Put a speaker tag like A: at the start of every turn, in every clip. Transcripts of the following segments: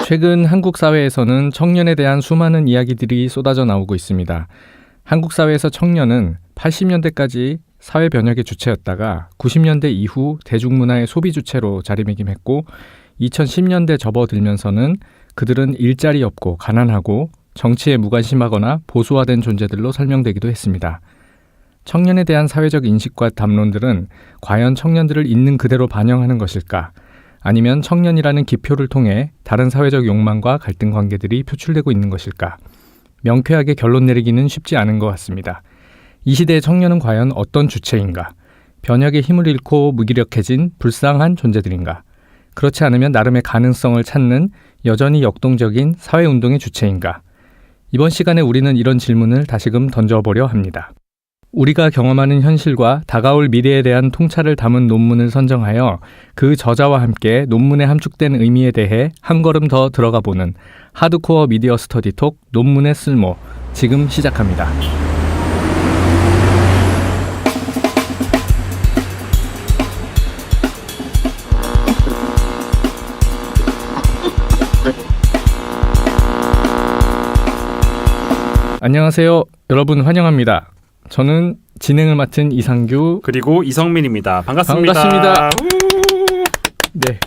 A: 최근 한국 사회에서는 청년에 대한 수많은 이야기들이 쏟아져 나오고 있습니다. 한국 사회에서 청년은 80년대까지 사회 변혁의 주체였다가 90년대 이후 대중문화의 소비 주체로 자리매김했고 2010년대 접어들면서는 그들은 일자리 없고 가난하고 정치에 무관심하거나 보수화된 존재들로 설명되기도 했습니다. 청년에 대한 사회적 인식과 담론들은 과연 청년들을 있는 그대로 반영하는 것일까? 아니면 청년이라는 기표를 통해 다른 사회적 욕망과 갈등 관계들이 표출되고 있는 것일까? 명쾌하게 결론 내리기는 쉽지 않은 것 같습니다. 이 시대의 청년은 과연 어떤 주체인가? 변혁의 힘을 잃고 무기력해진 불쌍한 존재들인가? 그렇지 않으면 나름의 가능성을 찾는 여전히 역동적인 사회운동의 주체인가? 이번 시간에 우리는 이런 질문을 다시금 던져보려 합니다. 우리가 경험하는 현실과 다가올 미래에 대한 통찰을 담은 논문을 선정하여 그 저자와 함께 논문에 함축된 의미에 대해 한 걸음 더 들어가 보는 하드코어 미디어 스터디 톡 논문의 쓸모, 지금 시작합니다. 안녕하세요. 여러분 환영합니다. 저는 진행을 맡은 이상규
B: 그리고 이성민입니다. 반갑습니다.
A: 반갑습니다. 네,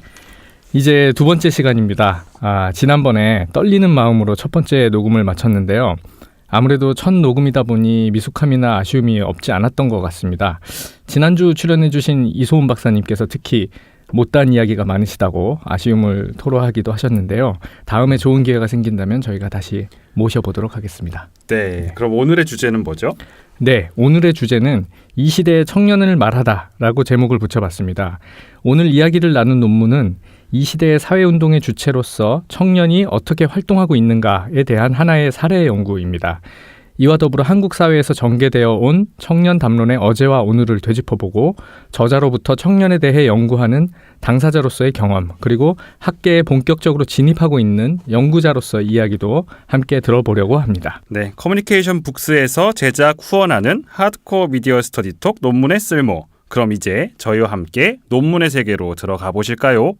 A: 이제 두 번째 시간입니다. 지난번에 떨리는 마음으로 첫 번째 녹음을 마쳤는데요. 아무래도 첫 녹음이다 보니 미숙함이나 아쉬움이 없지 않았던 것 같습니다. 지난주 출연해주신 이소은 박사님께서 특히 못다한 이야기가 많으시다고 아쉬움을 토로하기도 하셨는데요. 다음에 좋은 기회가 생긴다면 저희가 다시 모셔보도록 하겠습니다.
B: 네, 그럼 오늘의 주제는 뭐죠?
A: 네, 오늘의 주제는 이 시대의 청년을 말하다라고 제목을 붙여봤습니다. 오늘 이야기를 나눈 논문은 이 시대의 사회운동의 주체로서 청년이 어떻게 활동하고 있는가에 대한 하나의 사례 연구입니다. 이와 더불어 한국 사회에서 전개되어 온 청년 담론의 어제와 오늘을 되짚어보고 저자로부터 청년에 대해 연구하는 당사자로서의 경험, 그리고 학계에 본격적으로 진입하고 있는 연구자로서의 이야기도 함께 들어보려고 합니다.
B: 네, 커뮤니케이션 북스에서 제작 후원하는 하드코어 미디어 스터디 톡 논문의 쓸모. 그럼 이제 저희와 함께 논문의 세계로 들어가 보실까요?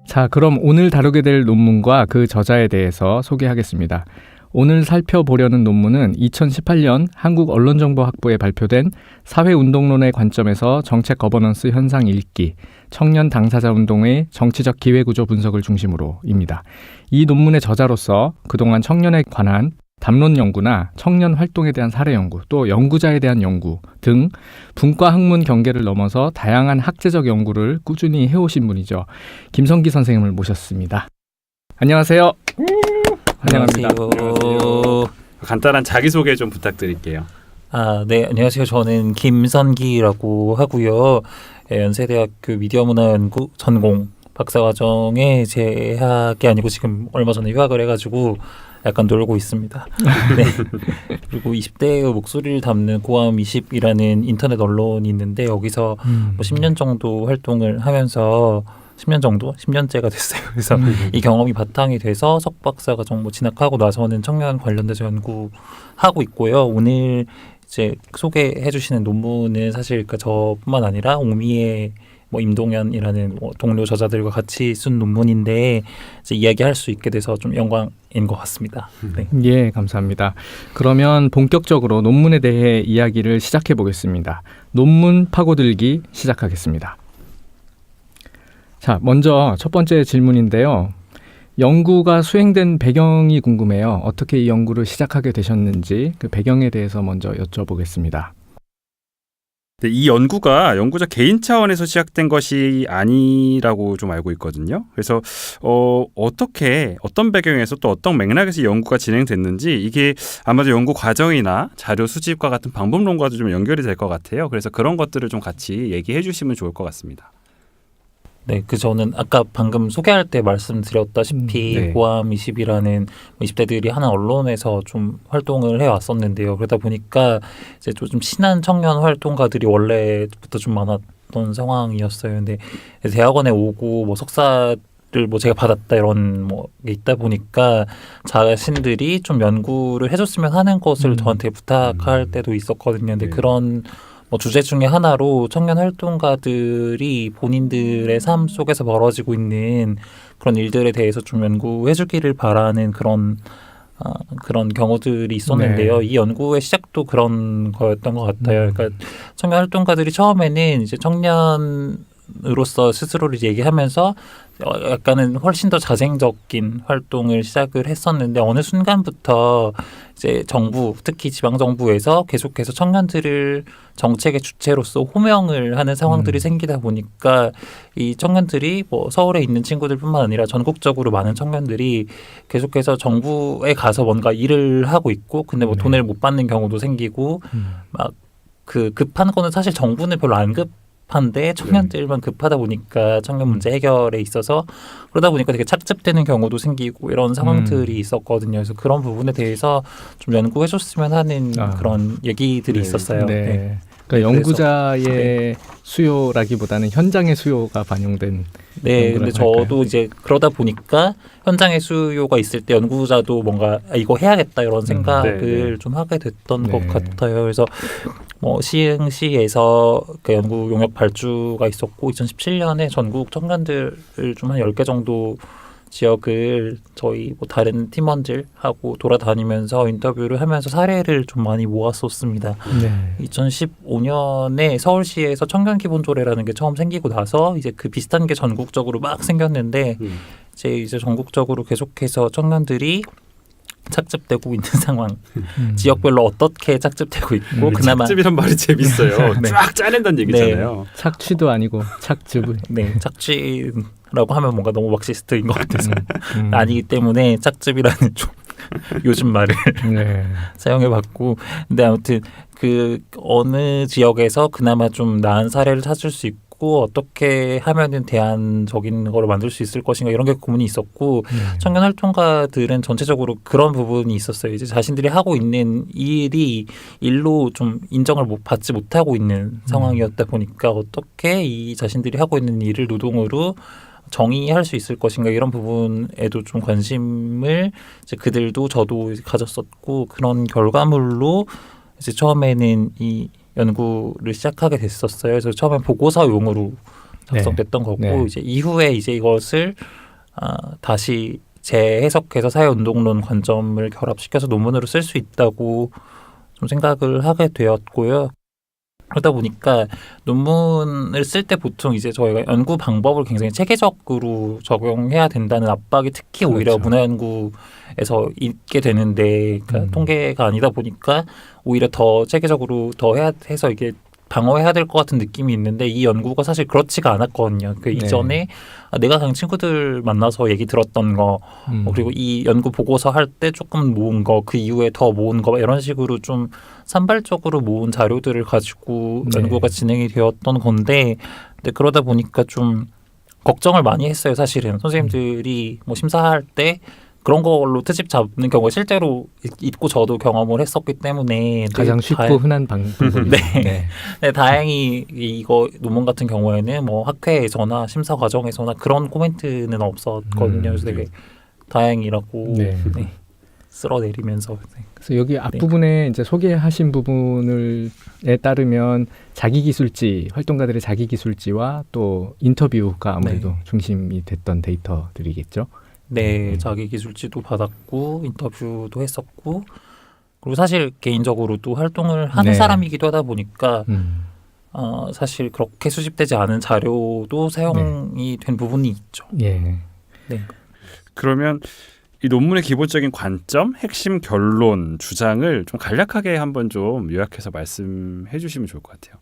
A: 자, 그럼 오늘 다루게 될 논문과 그 저자에 대해서 소개하겠습니다. 오늘 살펴보려는 논문은 2018년 한국언론정보학부에 발표된 사회운동론의 관점에서 정책 거버넌스 현상 읽기, 청년 당사자 운동의 정치적 기회구조 분석을 중심으로입니다. 이 논문의 저자로서 그동안 청년에 관한 담론 연구나 청년 활동에 대한 사례 연구, 또 연구자에 대한 연구 등 분과 학문 경계를 넘어서 다양한 학제적 연구를 꾸준히 해오신 분이죠. 김성기 선생님을 모셨습니다. 안녕하세요. 환영합니다.
B: 안녕하세요. 간단한 자기소개 좀 부탁드릴게요.
C: 네, 안녕하세요. 저는 김선기라고 하고요. 연세대학교 미디어문화연구 전공 박사과정에 재학이 아니고 지금 얼마 전에 휴학을 해가지고 약간 놀고 있습니다. 네. 그리고 20대의 목소리를 담는 고아음 20이라는 인터넷 언론이 있는데 여기서 뭐 10년 정도 활동을 하면서 10년 정도? 10년째가 됐어요. 그래서 이 경험이 바탕이 돼서 석박사과정 뭐 진학하고 나서는 청년 관련돼서 연구하고 있고요. 오늘 이제 소개해 주시는 논문은 사실 그러니까 저뿐만 아니라 옹미의 뭐 임동현이라는 동료 저자들과 같이 쓴 논문인데 이제 이야기할 수 있게 돼서 좀 영광인 것 같습니다. 네.
A: 예, 감사합니다. 그러면 본격적으로 논문에 대해 이야기를 시작해 보겠습니다. 논문 파고들기 시작하겠습니다. 자, 먼저 첫 번째 질문인데요. 연구가 수행된 배경이 궁금해요. 어떻게 이 연구를 시작하게 되셨는지 그 배경에 대해서 먼저 여쭤보겠습니다.
B: 네, 이 연구가 연구자 개인 차원에서 시작된 것이 아니라고 좀 알고 있거든요. 그래서 어떻게 어떤 배경에서 또 어떤 맥락에서 연구가 진행됐는지 이게 아마도 연구 과정이나 자료 수집과 같은 방법론과도 좀 연결이 될 것 같아요. 그래서 그런 것들을 좀 같이 얘기해 주시면 좋을 것 같습니다.
C: 네, 저는 아까 방금 소개할 때 말씀드렸다시피
A: 네.
C: 고아음 20이라는 20대들이 하는 언론에서 좀 활동을 해왔었는데요. 그러다 보니까 이제 좀 친한 청년 활동가들이 원래부터 좀 많았던 상황이었어요. 근데 대학원에 오고 뭐 석사를 뭐 제가 받았다 이런 뭐 게 있다 보니까 자신들이 좀 연구를 해줬으면 하는 것을 저한테 부탁할 때도 있었거든요. 근데
B: 네.
C: 그런 뭐 주제 중에 하나로 청년 활동가들이 본인들의 삶 속에서 벌어지고 있는 그런 일들에 대해서 좀 연구해주기를 바라는 그런 경우들이 있었는데요.
A: 네.
C: 이 연구의 시작도 그런 거였던 것 같아요. 그러니까 청년 활동가들이 처음에는 이제 청년으로서 스스로를 얘기하면서 약간은 훨씬 더 자생적인 활동을 시작을 했었는데 어느 순간부터 이제 정부, 특히 지방 정부에서 계속해서 청년들을 정책의 주체로서 호명을 하는 상황들이 생기다 보니까 이 청년들이 뭐 서울에 있는 친구들뿐만 아니라 전국적으로 많은 청년들이 계속해서 정부에 가서 뭔가 일을 하고 있고 근데 뭐
A: 네.
C: 돈을 못 받는 경우도 생기고 막 그 급한 거는 사실 정부는 별로 안 급한데 청년들만 급하다 보니까 청년 문제 해결에 있어서 그러다 보니까 되게 착즙되는 경우도 생기고 이런 상황들이 있었거든요. 그래서 그런 부분에 대해서 좀 연구해줬으면 하는 그런 얘기들이
B: 네.
C: 있었어요.
A: 네.
C: 네.
A: 그러니까 연구자의
C: 네.
A: 수요라기보다는 현장의 수요가 반영된.
C: 네,
A: 연구라고
C: 근데
A: 할까요?
C: 저도 이제 그러다 보니까 현장의 수요가 있을 때 연구자도 뭔가 이거 해야겠다 이런 생각을
B: 네, 네.
C: 좀 하게 됐던
A: 네.
C: 것 같아요. 그래서 뭐 시흥시에서 그 연구 용역 발주가 있었고 2017년에 전국 청년들을 좀 한 10개 정도 지역을 저희 뭐 다른 팀원들하고 돌아다니면서 인터뷰를 하면서 사례를 좀 많이 모았었습니다.
A: 네.
C: 2015년에 서울시에서 청년기본조례라는 게 처음 생기고 나서 이제 그 비슷한 게 전국적으로 막 생겼는데 이제 전국적으로 계속해서 청년들이 착즙되고 있는 상황, 지역별로 어떻게 착즙되고 있고 그나마
B: 착즙이란 말이 재밌어요.
C: 네.
B: 쫙 짜낸다는 얘기잖아요.
A: 착취도 아니고 착즙을.
C: 네, 착취라고 하면 뭔가 너무 막시스트인 것 같아서
A: 음.
C: 아니기 때문에 착즙이라는 좀 요즘 말을
A: 네.
C: 사용해봤고 근데 아무튼 그 어느 지역에서 그나마 좀 나은 사례를 찾을 수 있고 어떻게 하면은 대안적인 거를 만들 수 있을 것인가 이런 게 고민이 있었고 청년 활동가들은 전체적으로 그런 부분이 있었어요. 이제 자신들이 하고 있는 일이 일로 좀 인정을 받지 못하고 있는 상황이었다 보니까 어떻게 이 자신들이 하고 있는 일을 노동으로 정의할 수 있을 것인가 이런 부분에도 좀 관심을 이제 그들도 저도 이제 가졌었고 그런 결과물로 이제 처음에는 이 연구를 시작하게 됐었어요. 그래서 처음엔 보고서용으로 작성됐던 거고
A: 네.
C: 이제 이후에 이제 이것을 다시 재해석해서 사회운동론 관점을 결합시켜서 논문으로 쓸 수 있다고 좀 생각을 하게 되었고요. 그러다 보니까 논문을 쓸 때 보통 이제 저희가 연구 방법을 굉장히 체계적으로 적용해야 된다는 압박이 특히 오히려
A: 그렇죠.
C: 문화연구에서 있게 되는데 그러니까 통계가 아니다 보니까 오히려 더 체계적으로 더 해야 해서 이게 방어해야 될 것 같은 느낌이 있는데 이 연구가 사실 그렇지가 않았거든요. 그 이전에 내가 그냥 친구들 만나서 얘기 들었던 거 그리고 이 연구 보고서 할 때 조금 모은 거 그 이후에 더 모은 거 이런 식으로 좀 산발적으로 모은 자료들을 가지고 연구가 진행이 되었던 건데 근데 그러다 보니까 좀 걱정을 많이 했어요. 사실은 선생님들이 뭐 심사할 때 그런 걸로 트집 잡는 경우가 실제로 있고 저도 경험을 했었기 때문에
A: 가장 쉽고 흔한 방법이죠.
C: 네. 네, 다행히 이거 논문 같은 경우에는 뭐 학회에서나 심사 과정에서나 그런 코멘트는 없었거든요. 그래서 되게 다행이라고
A: 네.
C: 네, 쓸어내리면서
A: 그래서 여기 앞부분에 이제 소개하신 부분에 따르면 자기기술지, 활동가들의 자기기술지와 또 인터뷰가 아무래도 중심이 됐던 데이터들이겠죠.
C: 네, 자기 기술지도 받았고 인터뷰도 했었고 그리고 사실 개인적으로도 활동을 하는 사람이기도 하다 보니까 사실 그렇게 수집되지 않은 자료도 사용이 된 부분이 있죠.
A: 예.
C: 네.
B: 그러면 이 논문의 기본적인 관점, 핵심 결론, 주장을 좀 간략하게 한번 좀 요약해서 말씀해 주시면 좋을 것 같아요.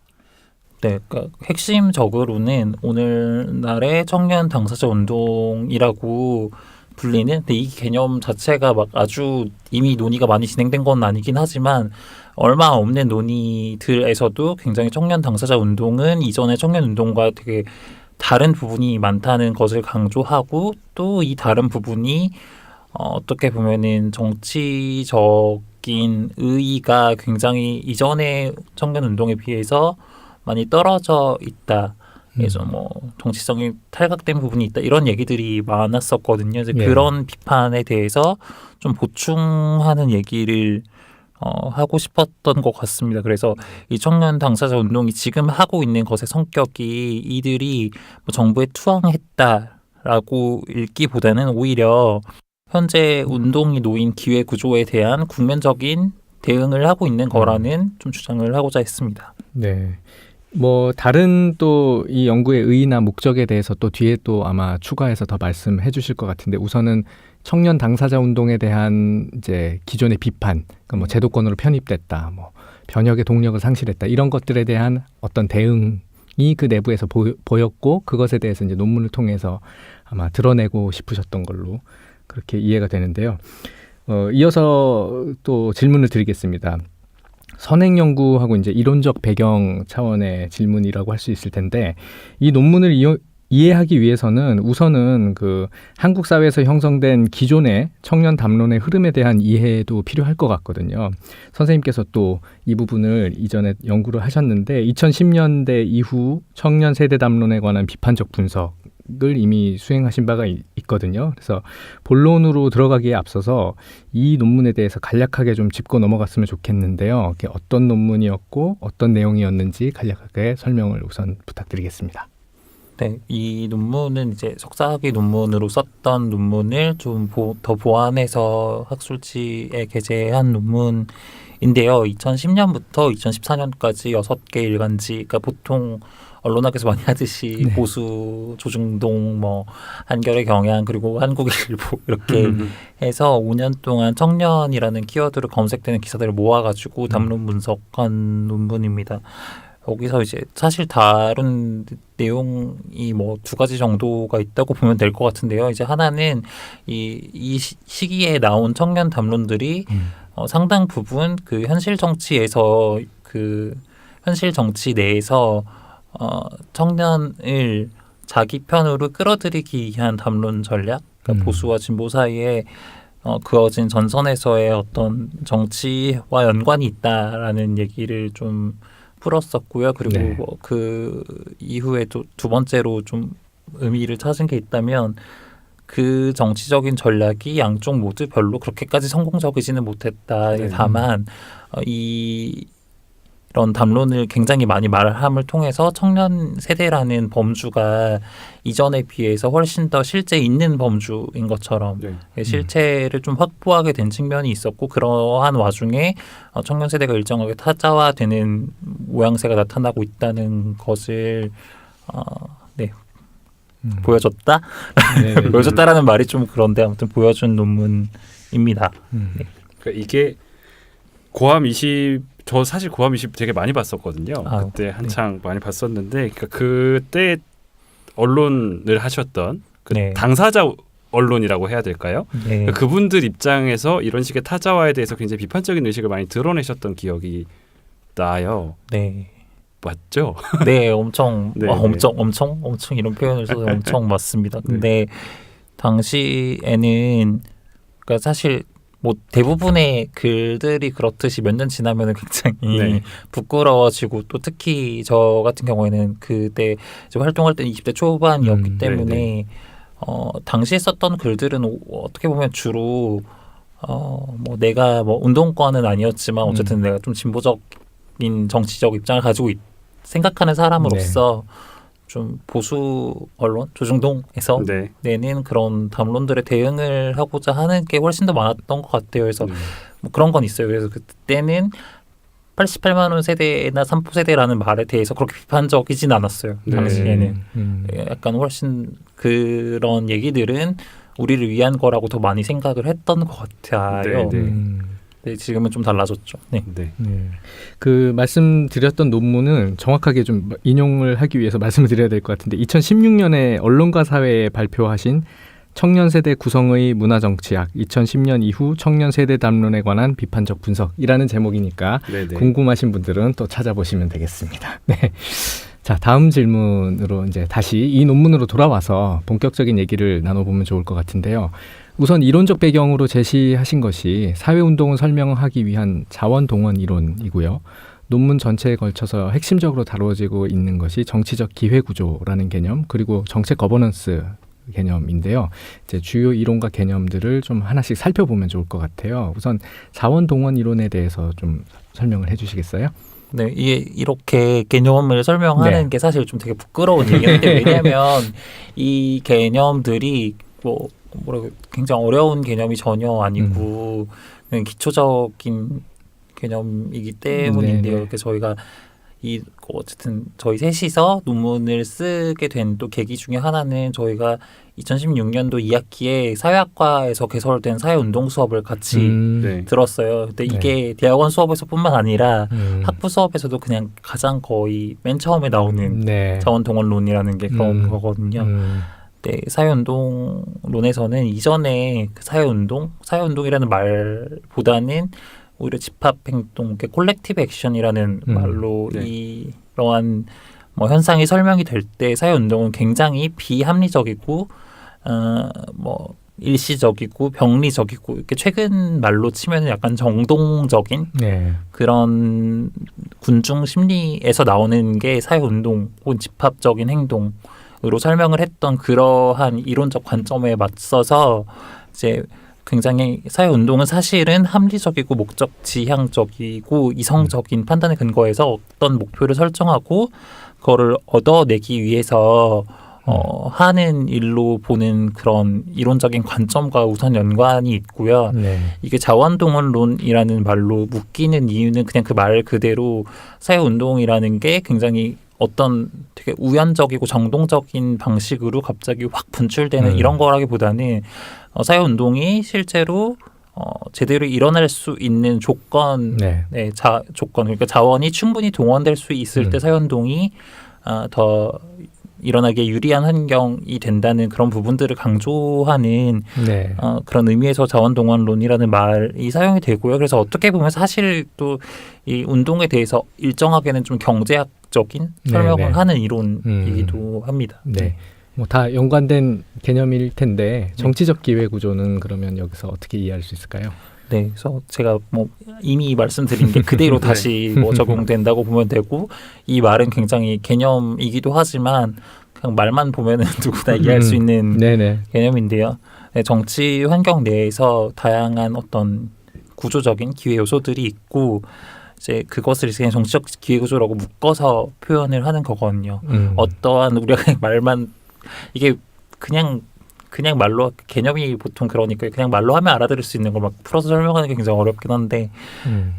C: 네, 그러니까 핵심적으로는 오늘날의 청년 당사자 운동이라고 불리는 근데 이 개념 자체가 막 아주 이미 논의가 많이 진행된 건 아니긴 하지만 얼마 없는 논의들에서도 굉장히 청년 당사자 운동은 이전의 청년 운동과 되게 다른 부분이 많다는 것을 강조하고 또 이 다른 부분이 어떻게 보면은 정치적인 의의가 굉장히 이전의 청년 운동에 비해서 많이 떨어져 있다. 그래서 뭐 정치성이 탈각된 부분이 있다 이런 얘기들이 많았었거든요. 그래서 그런 비판에 대해서 좀 보충하는 얘기를 하고 싶었던 것 같습니다. 그래서 이 청년 당사자 운동이 지금 하고 있는 것의 성격이 이들이 뭐 정부에 투항했다라고 읽기보다는 오히려 현재 운동이 놓인 기회 구조에 대한 국면적인 대응을 하고 있는 거라는 좀 주장을 하고자 했습니다.
A: 네. 뭐 다른 또 이 연구의 의의나 목적에 대해서 또 뒤에 또 아마 추가해서 더 말씀해 주실 것 같은데 우선은 청년 당사자 운동에 대한 이제 기존의 비판, 그러니까 뭐 제도권으로 편입됐다, 뭐 변혁의 동력을 상실했다 이런 것들에 대한 어떤 대응이 그 내부에서 보였고 그것에 대해서 이제 논문을 통해서 아마 드러내고 싶으셨던 걸로 그렇게 이해가 되는데요. 이어서 또 질문을 드리겠습니다. 선행 연구하고 이제 이론적 배경 차원의 질문이라고 할 수 있을 텐데 이 논문을 이해하기 위해서는 우선은 그 한국 사회에서 형성된 기존의 청년 담론의 흐름에 대한 이해도 필요할 것 같거든요. 선생님께서 또 이 부분을 이전에 연구를 하셨는데 2010년대 이후 청년 세대 담론에 관한 비판적 분석을 이미 수행하신 바가 있거든요. 그래서 본론으로 들어가기에 앞서서 이 논문에 대해서 간략하게 좀 짚고 넘어갔으면 좋겠는데요. 어떤 논문이었고 어떤 내용이었는지 간략하게 설명을 우선 부탁드리겠습니다.
C: 네, 이 논문은 이제 석사학위 논문으로 썼던 논문을 좀 더 보완해서 학술지에 게재한 논문인데요. 2010년부터 2014년까지 6개 일간지, 그러니까 보통 언론학에서 많이 하듯이
A: 네.
C: 보수, 조중동, 뭐 한겨레 경향 그리고 한국일보 이렇게 해서 5년 동안 청년이라는 키워드로 검색되는 기사들을 모아가지고 담론 분석한 논문입니다. 여기서 이제 사실 다른 내용이 뭐 2가지 정도가 있다고 보면 될 것 같은데요. 이제 하나는 이 시기에 나온 청년 담론들이 상당 부분 그 현실 정치에서 그 현실 정치 내에서 청년을 자기 편으로 끌어들이기 위한 담론 전략, 그러니까 보수와 진보 사이에 그어진 전선에서의 어떤 정치와 연관이 있다라는 얘기를 좀 풀었었고요. 그리고
A: 네.
C: 뭐 그 이후에 또 두 번째로 좀 의미를 찾은 게 있다면 그 정치적인 전략이 양쪽 모두 별로 그렇게까지 성공적이지는 못했다.
B: 네.
C: 다만 이런 담론을 굉장히 많이 말함을 통해서 청년 세대라는 범주가 이전에 비해서 훨씬 더 실제 있는 범주인 것처럼
B: 네.
C: 실체를 좀 확보하게 된 측면이 있었고 그러한 와중에 청년 세대가 일정하게 타자화되는 모양새가 나타나고 있다는 것을 보여줬다?
A: 네.
C: 보여줬다라는 말이 좀 그런데 아무튼 보여준 논문입니다.
B: 그러니까 이게 고함 20, 저 사실 고함 20 되게 많이 봤었거든요.
C: 아유,
B: 그때 한창 많이 봤었는데, 그러니까 그때 언론을 하셨던 그
C: 네.
B: 당사자 언론이라고 해야 될까요?
C: 네.
B: 그러니까 그분들 입장에서 이런 식의 타자화에 대해서 굉장히 비판적인 의식을 많이 드러내셨던 기억이 나요.
C: 네.
B: 맞죠?
C: 네, 엄청,
B: 네,
C: 엄청 이런 표현을 써서 엄청 맞습니다. 근데 당시에는 그러니까 사실 뭐 대부분의 글들이 그렇듯이 몇 년 지나면은 굉장히
B: 네.
C: 부끄러워지고 또 특히 저 같은 경우에는 그때 이제 활동할 때는 20대 초반이었기 때문에 당시에 썼던 글들은 어떻게 보면 주로 뭐 내가 뭐 운동권은 아니었지만 어쨌든 내가 좀 진보적인 정치적 입장을 가지고 생각하는 사람으로서 좀 보수 언론 조중동에서
B: 네.
C: 내는 그런 담론들에 대응을 하고자 하는 게 훨씬 더 많았던 것 같아요. 그래서 뭐 그런 건 있어요. 그래서 그때는 88만 원 세대나 삼포 세대라는 말에 대해서 그렇게 비판적이진 않았어요.
B: 네.
C: 당시에는 약간 훨씬 그런 얘기들은 우리를 위한 거라고 더 많이 생각을 했던 것 같아요. 네, 지금은 좀 달라졌죠. 네.
B: 네.
A: 그 말씀드렸던 논문은 정확하게 좀 인용을 하기 위해서 말씀을 드려야 될 것 같은데 2016년에 언론과 사회에 발표하신 청년 세대 구성의 문화정치학 2010년 이후 청년 세대 담론에 관한 비판적 분석이라는 제목이니까
B: 네네.
A: 궁금하신 분들은 또 찾아보시면 되겠습니다. 네. 자, 다음 질문으로 이제 다시 이 논문으로 돌아와서 본격적인 얘기를 나눠보면 좋을 것 같은데요. 우선 이론적 배경으로 제시하신 것이 사회운동을 설명하기 위한 자원동원 이론이고요. 논문 전체에 걸쳐서 핵심적으로 다루어지고 있는 것이 정치적 기회구조라는 개념 그리고 정책 거버넌스를 개념인데요. 이제 주요 이론과 개념들을 좀 하나씩 살펴보면 좋을 것 같아요. 우선 자원 동원 이론에 대해서 좀 설명을 해주시겠어요?
C: 네, 이게 이렇게 개념을 설명하는
A: 네.
C: 게 사실 좀 되게 부끄러운 얘기인데 왜냐하면 이 개념들이 뭐 뭐라고 굉장히 어려운 개념이 전혀 아니고 그냥 기초적인 개념이기 때문인데요.
A: 네네.
C: 그래서 저희가 이 어쨌든 저희 셋이서 논문을 쓰게 된 또 계기 중에 하나는 저희가 2016년도 2학기에 사회학과에서 개설된 사회운동 수업을 같이
B: 네.
C: 들었어요. 근데
A: 네.
C: 이게 대학원 수업에서뿐만 아니라
A: 음.
C: 학부 수업에서도 그냥 가장 거의 맨 처음에 나오는
A: 네.
C: 자원동원론이라는 게 그런 거거든요. 네, 사회운동론에서는 이전에 그 사회운동이라는 말보다는 오히려 집합행동, 콜렉티브 액션이라는 말로
B: 네.
C: 이러한 뭐 현상이 설명이 될 때 사회운동은 굉장히 비합리적이고 뭐 일시적이고 병리적이고 이렇게 최근 말로 치면 약간 정동적인
A: 네.
C: 그런 군중 심리에서 나오는 게 사회운동 혹은 집합적인 행동으로 설명을 했던 그러한 이론적 관점에 맞서서 이제 굉장히 사회운동은 사실은 합리적이고 목적 지향적이고 이성적인 판단에 근거해서 어떤 목표를 설정하고 그거를 얻어내기 위해서 하는 일로 보는 그런 이론적인 관점과 우선 연관이 있고요.
A: 네.
C: 이게 자원동원론이라는 말로 묶이는 이유는 그냥 그 말 그대로 사회운동이라는 게 굉장히 어떤 되게 우연적이고 정동적인 방식으로 갑자기 확 분출되는 이런 거라기보다는 사회운동이 실제로 제대로 일어날 수 있는 조건,
A: 네.
C: 조건 그러니까 자원이 충분히 동원될 수 있을 때 사회운동이 더 일어나기에 유리한 환경이 된다는 그런 부분들을 강조하는
A: 네.
C: 그런 의미에서 자원동원론이라는 말이 사용이 되고요. 그래서 어떻게 보면 사실 또 이 운동에 대해서 일정하게는 좀 경제학적인 설명을
A: 네.
C: 하는 이론이기도 합니다.
A: 네. 뭐 다 연관된 개념일 텐데 정치적 기회 구조는 그러면 여기서 어떻게 이해할 수 있을까요?
C: 네, 그래서 제가 뭐 이미 말씀드린 게 그대로 다시 뭐 적용된다고 보면 되고 이 말은 굉장히 개념이기도 하지만 그냥 말만 보면은 누구나 이해할 수 있는
A: 네네.
C: 개념인데요. 네, 정치 환경 내에서 다양한 어떤 구조적인 기회 요소들이 있고 이제 그것을 그냥 정치적 기회 구조라고 묶어서 표현을 하는 거거든요. 어떠한 우리가 그냥 말만 이게 그냥 말로 개념이 보통 그러니까 그냥 말로 하면 알아들을 수 있는 걸 막 풀어서 설명하는 게 굉장히 어렵긴 한데,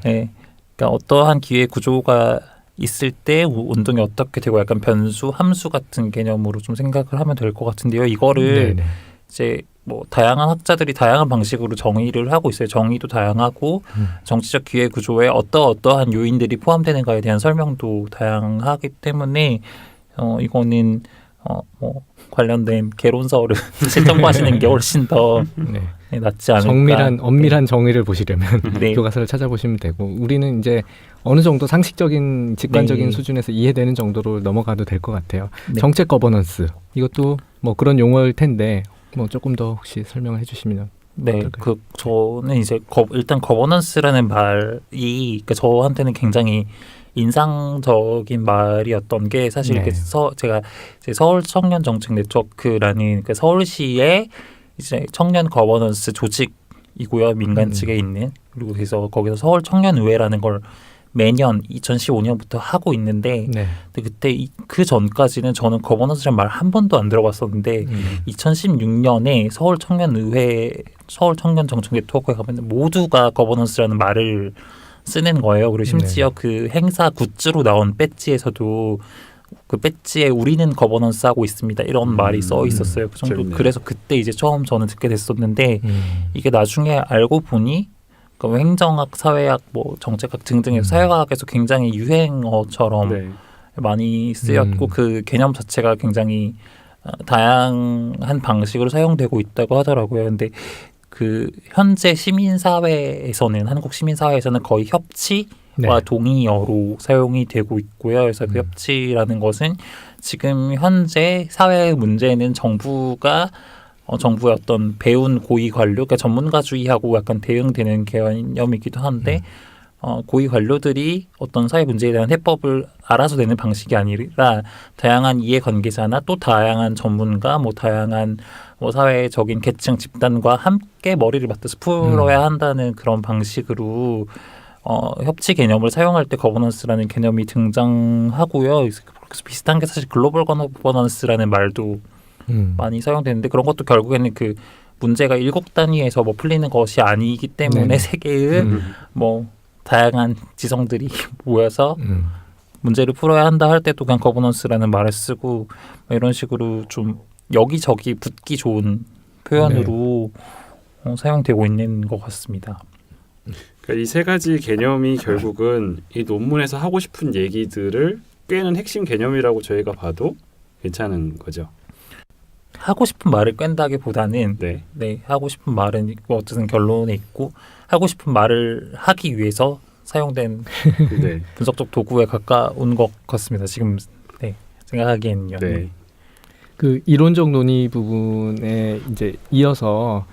C: 네, 그러니까 어떠한 기회 구조가 있을 때 운동이 어떻게 되고 약간 변수, 함수 같은 개념으로 좀 생각을 하면 될 것 같은데요. 이거를
A: 네네.
C: 이제 뭐 다양한 학자들이 다양한 방식으로 정의를 하고 있어요. 정의도 다양하고 정치적 기회 구조에 어떠한 요인들이 포함되는가에 대한 설명도 다양하기 때문에 이거는 뭐 관련된 개론서를 첨부하시는 게 훨씬 더
A: 네.
C: 낫지 않을까.
A: 엄밀한 정의를 보시려면
C: 네.
A: 교과서를 찾아보시면 되고 우리는 이제 어느 정도 상식적인 직관적인
C: 네.
A: 수준에서 이해되는 정도로 넘어가도 될 것 같아요.
C: 네.
A: 정책 거버넌스 이것도 뭐 그런 용어일 텐데 뭐 조금 더 혹시 설명을 해주시면.
C: 네,
A: 어떨까요?
C: 저는 이제 일단 거버넌스라는 말이 그러니까 저한테는 굉장히 인상적인 말이었던 게 사실
A: 네.
C: 제가 이제 서울 청년 정책 네트워크라는 그 서울시의 이제 청년 거버넌스 조직이고요, 민간 측에 있는. 그리고 그래서 거기서 서울 청년의회라는 걸 매년 2015년부터 하고 있는데
A: 네.
C: 근데 그때 그 전까지는 저는 거버넌스라는 말 한 번도 안 들어봤었는데 2016년에 서울 청년의회 서울 청년 정책 네트워크에 가면 모두가 거버넌스라는 말을 쓰는 거예요. 그리고 심지어 그 행사 굿즈로 나온 배지에서도 그 배지에 우리는 거버넌스 하고 있습니다. 이런 말이 써 있었어요. 그 정도.
B: 재밌네요.
C: 그래서 그때 이제 처음 저는 듣게 됐었는데 이게 나중에 알고 보니 그 행정학, 사회학, 뭐 정책학 등등의 사회과학에서 굉장히 유행어처럼
B: 네.
C: 많이 쓰였고 그 개념 자체가 굉장히 다양한 방식으로 사용되고 있다고 하더라고요. 근데 그 현재 시민사회에서는 한국 시민사회에서는 거의 협치와 동의어로 사용이 되고 있고요. 그래서 그 협치라는 것은 지금 현재 사회 문제는 정부의 어떤 배운 고위 관료, 그러니까 전문가주의하고 약간 대응되는 개념이기도 한데 고위 관료들이 어떤 사회 문제에 대한 해법을 알아서 내는 방식이 아니라 다양한 이해관계자나 또 다양한 전문가, 뭐 다양한 뭐 사회적인 계층 집단과 함께 머리를 맞대서 풀어야 한다는 그런 방식으로 협치 개념을 사용할 때 거버넌스라는 개념이 등장하고요. 그래서 비슷한 게 사실 글로벌 거버넌스라는 말도 많이 사용되는데 그런 것도 결국에는 그 문제가 일국 단위에서 뭐 풀리는 것이 아니기 때문에
A: 네.
C: 세계의 뭐 다양한 지성들이 모여서 문제를 풀어야 한다 할 때도 그냥 거버넌스라는 말을 쓰고 뭐 이런 식으로 좀 여기저기 붙기 좋은 표현으로 사용되고 있는 것 같습니다.
B: 그러니까 이 세 가지 개념이 결국은 이 논문에서 하고 싶은 얘기들을 꿰는 핵심 개념이라고 저희가 봐도 괜찮은 거죠.
C: 하고 싶은 말을 깬다기보다는
B: 네.
C: 하고 싶은 말은 있고 어쨌든 결론에 있고 하고 싶은 말을 하기 위해서 사용된
B: 네.
C: 분석적 도구에 가까운 것 같습니다. 지금 생각하기에는요.
B: 네.
A: 그 이론적 논의 부분에 이제 이어서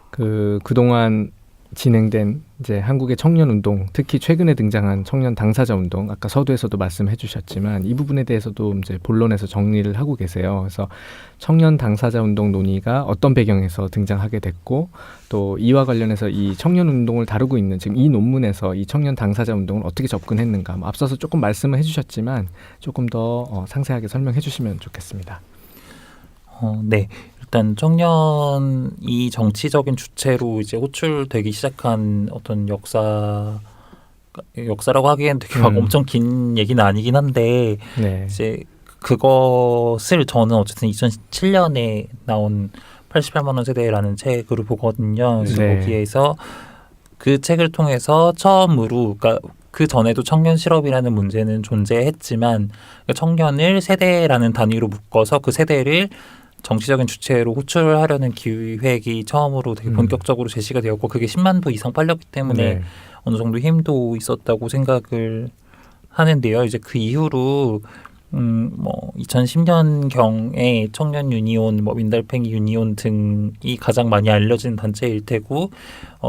A: 그동안 진행된 이제 한국의 청년 운동, 특히 최근에 등장한 청년 당사자 운동, 아까 서두에서도 말씀해 주셨지만 이 부분에 대해서도 이제 본론에서 정리를 하고 계세요. 그래서 청년 당사자 운동 논의가 어떤 배경에서 등장하게 됐고 또 이와 관련해서 이 청년 운동을 다루고 있는 지금 이 논문에서 이 청년 당사자 운동을 어떻게 접근했는가, 뭐 앞서서 조금 말씀을 해주셨지만 조금 더 상세하게 설명해 주시면 좋겠습니다.
C: 네. 일단 청년이 정치적인 주체로 이제 호출되기 시작한 어떤 역사라고 하기엔 되게 막 엄청 긴 얘기는 아니긴 한데
A: 네.
C: 이제 그것을 저는 어쨌든 2017년에 나온 88만 원 세대라는 책으로 보거든요. 그래서
A: 네.
C: 거기에서 그 책을 통해서 처음으로 그러니까 그 전에도 청년 실업이라는 문제는 존재했지만 청년을 세대라는 단위로 묶어서 그 세대를 정치적인 주체로 호출하려는 기획이 처음으로 되게 본격적으로 제시가 되었고 그게 10만 부 이상 팔렸기 때문에
A: 네.
C: 어느 정도 힘도 있었다고 생각을 하는데요. 이제 그 이후로 뭐 2010년 경에 청년 유니온, 뭐 민달팽이 유니온 등이 가장 많이 알려진 단체일 테고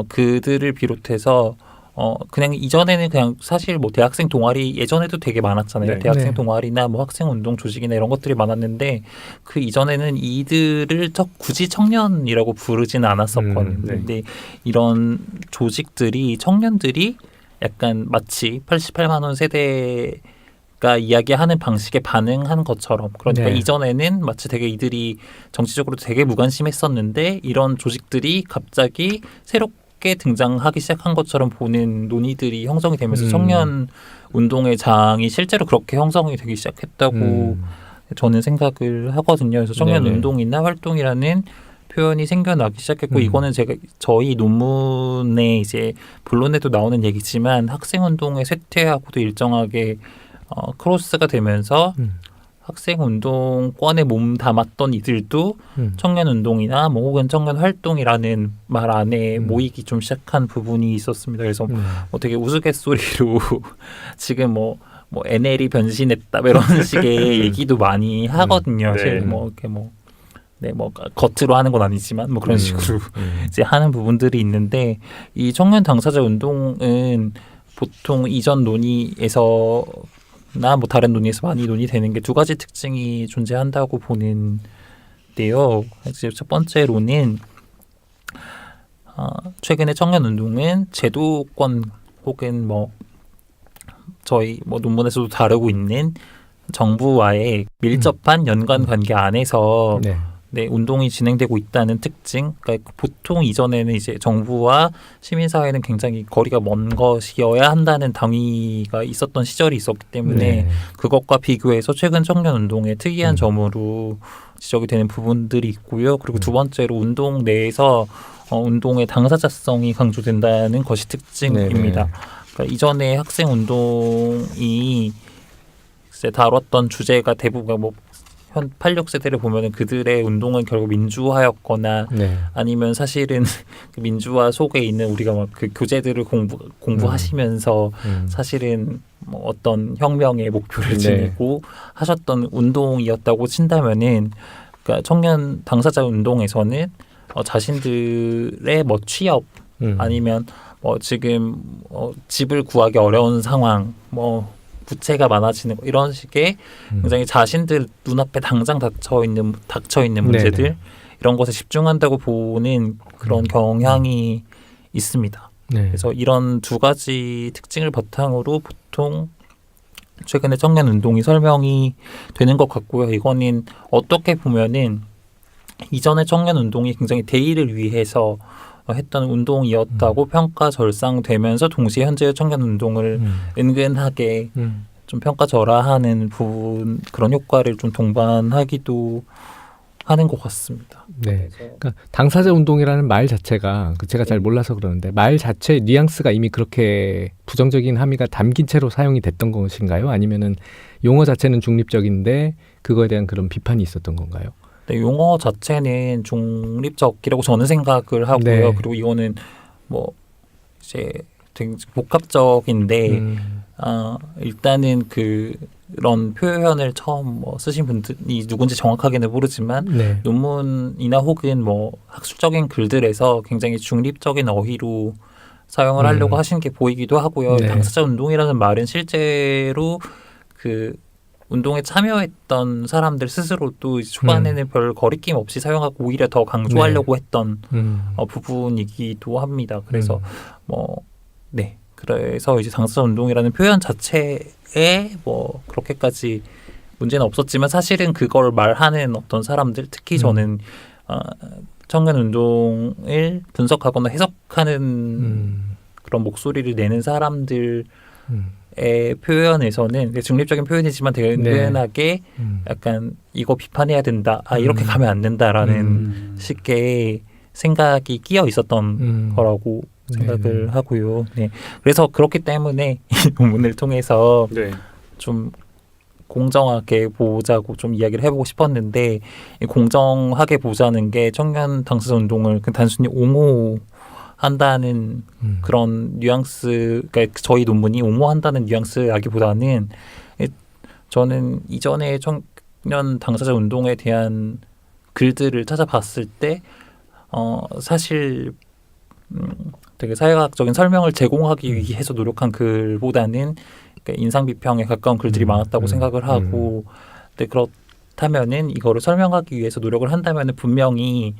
C: 그들을 비롯해서 그냥 이전에는 그냥 사실 뭐 대학생 동아리 예전에도 되게 많았잖아요.
B: 네.
C: 대학생
A: 네.
C: 동아리나 뭐 학생 운동 조직이나 이런 것들이 많았는데 그 이전에는 이들을 굳이 청년이라고 부르지는 않았었거든요.
B: 네.
C: 근데 이런 조직들이 청년들이 약간 마치 88만 원 세대가 이야기하는 방식에 반응한 것처럼 그러니까
A: 네.
C: 이전에는 마치 되게 이들이 정치적으로 되게 무관심했었는데 이런 조직들이 갑자기 새롭게 등장하기 시작한 것처럼 보는 논의들이 형성이 되면서 청년 운동의 장이 실제로 그렇게 형성이 되기 시작했다고 저는 생각을 하거든요. 그래서 청년
A: 네네.
C: 운동이나 활동이라는 표현이 생겨나기 시작했고 이거는 제가 저희 논문에 이제 본론에도 나오는 얘기지만 학생 운동의 쇠퇴하고도 일정하게 크로스가 되면서 학생 운동권에 몸 담았던 이들도 청년 운동이나 뭐 혹은 청년 활동이라는 말 안에 모이기 좀 시작한 부분이 있었습니다. 그래서 뭐 되게 우스갯소리로 지금 뭐 NL이 변신했다 뭐 이런 식의 얘기도 많이 하거든요.
B: 네.
C: 사실 뭐 이렇게 뭐 겉으로 하는 건 아니지만 뭐 그런 식으로 이제 하는 부분들이 있는데 이 청년 당사자 운동은 보통 이전 논의에서 나 뭐 다른 논의에서 많이 논의되는 게 두 가지 특징이 존재한다고 보는데요. 이제 첫 번째로는 최근에 청년 운동은 제도권 혹은 뭐 저희 뭐 논문에서도 다루고 있는 정부와의 밀접한 연관 관계 안에서
A: 네.
C: 운동이 진행되고 있다는 특징. 그러니까 보통 이전에는 이제 정부와 시민사회는 굉장히 거리가 먼 것이어야 한다는 당위가 있었던 시절이 있었기 때문에
A: 네.
C: 그것과 비교해서 최근 청년 운동의 특이한 점으로 지적이 되는 부분들이 있고요. 그리고 두 번째로 운동 내에서 운동의 당사자성이 강조된다는 것이 특징입니다. 그러니까 이전에 학생 운동이 이제 다뤘던 주제가 대부분 뭐 86세대를 보면은 그들의 운동은 결국 민주화였거나
A: 네.
C: 아니면 사실은 그 민주화 속에 있는 우리가 막 그 교재들을 공부하시면서 사실은 뭐 어떤 혁명의 목표를 지니고 하셨던 운동이었다고 친다면은 그러니까 청년 당사자 운동에서는 자신들의 뭐 취업 아니면 지금 집을 구하기 어려운 상황, 부채가 많아지는 이런 식의 굉장히 자신들 눈앞에 당장 닥쳐 있는 문제들
A: 네네.
C: 이런 것에 집중한다고 보는 그런 경향이 있습니다.
A: 네.
C: 그래서 이런 두 가지 특징을 바탕으로 보통 최근에 청년 운동이 설명이 되는 것 같고요. 이거는 어떻게 보면은 이전의 청년 운동이 굉장히 대의를 위해서 했던 운동이었다고 평가절상되면서 동시에 현재의 청년 운동을 은근하게 좀 평가절하하는 부분, 그런 효과를 좀 동반하기도 하는 것 같습니다.
A: 네. 그러니까 당사자 운동이라는 말 자체가 제가 잘 몰라서 그러는데 말 자체의 뉘앙스가 이미 그렇게 부정적인 함의가 담긴 채로 사용이 됐던 것인가요? 아니면은 용어 자체는 중립적인데 그거에 대한 그런 비판이 있었던 건가요?
C: 네, 용어 자체는 중립적이라고 저는 생각을 하고요.
A: 네.
C: 그리고 이거는 이제 되게 복합적인데 일단은 그런 표현을 처음 쓰신 분들이 누군지 정확하게는 모르지만
A: 네.
C: 논문이나 혹은 학술적인 글들에서 굉장히 중립적인 어휘로 사용을 하려고 하시는 게 보이기도 하고요.
A: 네.
C: 당사자 운동이라는 말은 실제로 운동에 참여했던 사람들 스스로도 초반에는 별 거리낌 없이 사용하고 오히려 더 강조하려고 했던 부분이기도 합니다. 그래서 네. 그래서 이제 당사자 운동이라는 표현 자체에 그렇게까지 문제는 없었지만 사실은 그걸 말하는 어떤 사람들, 특히 저는 청년 운동을 분석하거나 해석하는 그런 목소리를 내는 사람들 표현에서는 중립적인 표현이지만 되게 은근하게 약간 이거 비판해야 된다, 이렇게 가면 안 된다라는 식의 생각이 끼어 있었던 거라고 생각을 하고요. 네. 그래서 그렇기 때문에 이 논문을 통해서 좀 공정하게 보자고 좀 이야기를 해보고 싶었는데, 이 공정하게 보자는 게 청년 당사자 운동을 단순히 옹호한다는 그런 뉘앙스, 그러니까 저희 논문이 옹호한다는 뉘앙스라기보다는 저는 이전에 청년 당사자 운동에 대한 글들을 찾아봤을 때 사실 되게 사회학적인 설명을 제공하기 위해서 노력한 글보다는 인상 비평에 가까운 글들이 많았다고 생각을 하고, 근데 그렇다면은 이거를 설명하기 위해서 노력을 한다면은 분명히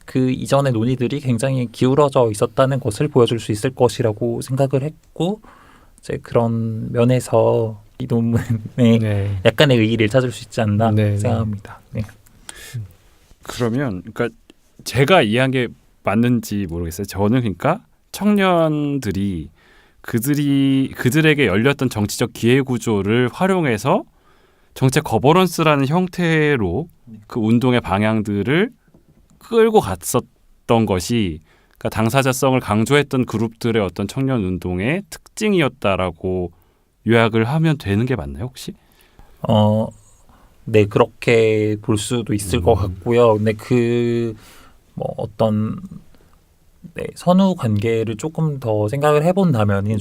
C: 그 이전의 논의들이 굉장히 기울어져 있었다는 것을 보여줄 수 있을 것이라고 생각을 했고, 이제 그런 면에서 이 논문에 약간의 의의를 찾을 수 있지 않나 생각합니다. 네.
B: 그러면 그러니까 제가 이해한 게 맞는지 모르겠어요. 저는 그러니까 청년들이 그들에게 열렸던 정치적 기회 구조를 활용해서 정책 거버넌스라는 형태로 그 운동의 방향들을 끌고 갔었던 것이, 그러니까 당사자성을 강조했던 그룹들의 어떤 청년 운동의 특징이었다라고 요약을 하면 되는 게 맞나요, 혹시?
C: 네, 그렇게 볼 수도 있을 것 같고요. 근데 어떤 선후 관계를 조금 더 생각을 해본다면,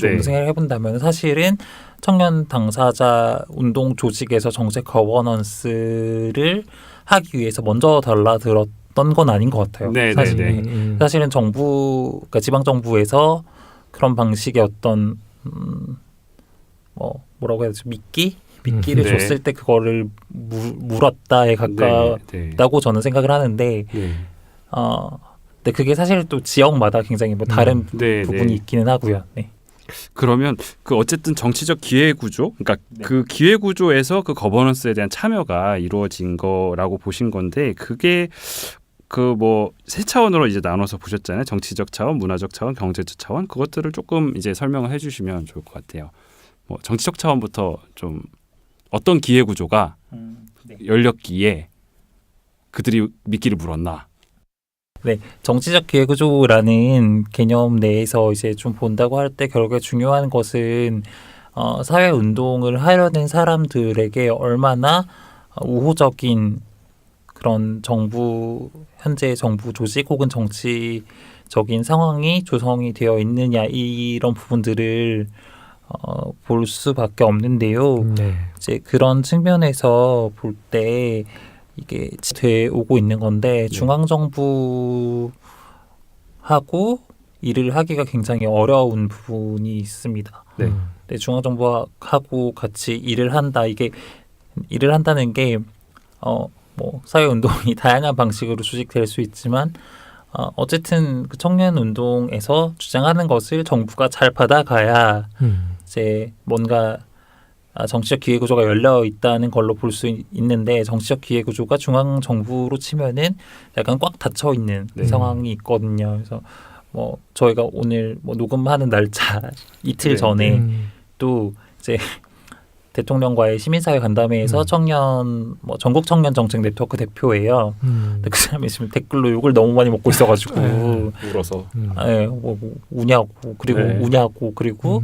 C: 사실은 청년 당사자 운동 조직에서 정책 거버넌스를 하기 위해서 먼저 달라들었던 건 아닌 것 같아요. 사실은 그러니까 지방 정부에서 그런 방식의 어떤 뭐라고 해야 되지, 미끼를 줬을 때 그거를 물었다에 가깝다고 저는 생각을 하는데, 근데 그게 사실 또 지역마다 굉장히 다른 부분이 있기는 하고요. 네.
B: 그러면 어쨌든 정치적 기회 구조, 그러니까 그 기회 구조에서 그 거버넌스에 대한 참여가 이루어진 거라고 보신 건데, 그게 세 차원으로 이제 나눠서 보셨잖아요. 정치적 차원, 문화적 차원, 경제적 차원. 그것들을 조금 이제 설명을 해주시면 좋을 것 같아요. 정치적 차원부터 좀 어떤 기회 구조가 열렸기에 그들이 미끼를 물었나?
C: 네, 정치적 기회구조라는 개념 내에서 이제 좀 본다고 할 때 결국에 중요한 것은 사회 운동을 하려는 사람들에게 얼마나 우호적인 그런 현재 정부 조직 혹은 정치적인 상황이 조성이 되어 있느냐, 이런 부분들을 볼 수밖에 없는데요. 이제 그런 측면에서 볼 때 이게 돼 오고 있는 건데, 중앙정부하고 하고 일을 하기가 굉장히 어려운 부분이 있습니다.
B: 네.
C: 네, 중앙정부하고 같이 일을 한다. 이게 일을 한다는 게 뭐 사회운동이 다양한 방식으로 수직될 수 있지만 어쨌든 그 청년운동에서 주장하는 것을 정부가 잘 받아가야 이제 뭔가 정치적 기회구조가 열려 있다는 걸로 볼 수 있는데 정치적 기회구조가 중앙정부로 치면은 약간 꽉 닫혀 있는
B: 네.
C: 상황이 있거든요. 그래서 뭐 저희가 오늘 뭐 녹음하는 날짜 이틀
B: 네.
C: 전에 또 이제 대통령과의 시민사회 간담회에서 청년 뭐 전국 청년 정책 네트워크 대표예요. 근데 그 사람이 지금 댓글로 욕을 너무 많이 먹고 있어가지고
B: 울어서.
C: 뭐 우냐고 그리고
B: 네.
C: 우냐고 그리고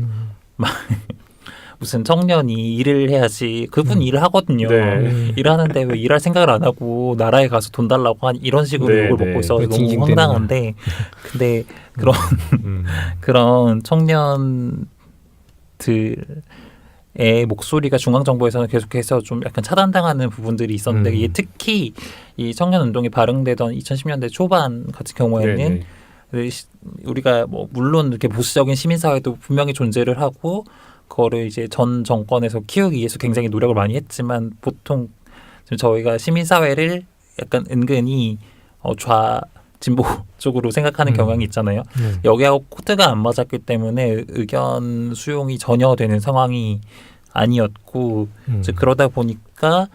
C: 무슨 청년이 일을 해야지 그분 일을 하거든요.
B: 네.
C: 일하는데 왜 일할 생각을 안 하고 나라에 가서 돈 달라고 한 이런 식으로
B: 네,
C: 욕을
B: 네.
C: 먹고 있어서 너무
A: 징징대는
C: 황당한데 근데 그런 청년들의 목소리가 중앙정부에서는 계속해서 좀 약간 차단당하는 부분들이 있었는데 이게 특히 이 청년운동이 발흥되던 2010년대 초반 같은 경우에는 우리가 뭐 물론 이렇게 보수적인 시민사회도 분명히 존재를 하고 그거를 이제 전 정권에서 키우기 위해서 굉장히 노력을 많이 했지만 보통 지금 저희가 시민사회를 약간 은근히 좌 진보 쪽으로 생각하는 경향이 있잖아요. 여기하고 코드가 안 맞았기 때문에 의견 수용이 전혀 되는 상황이 아니었고 이제 그러다 보니까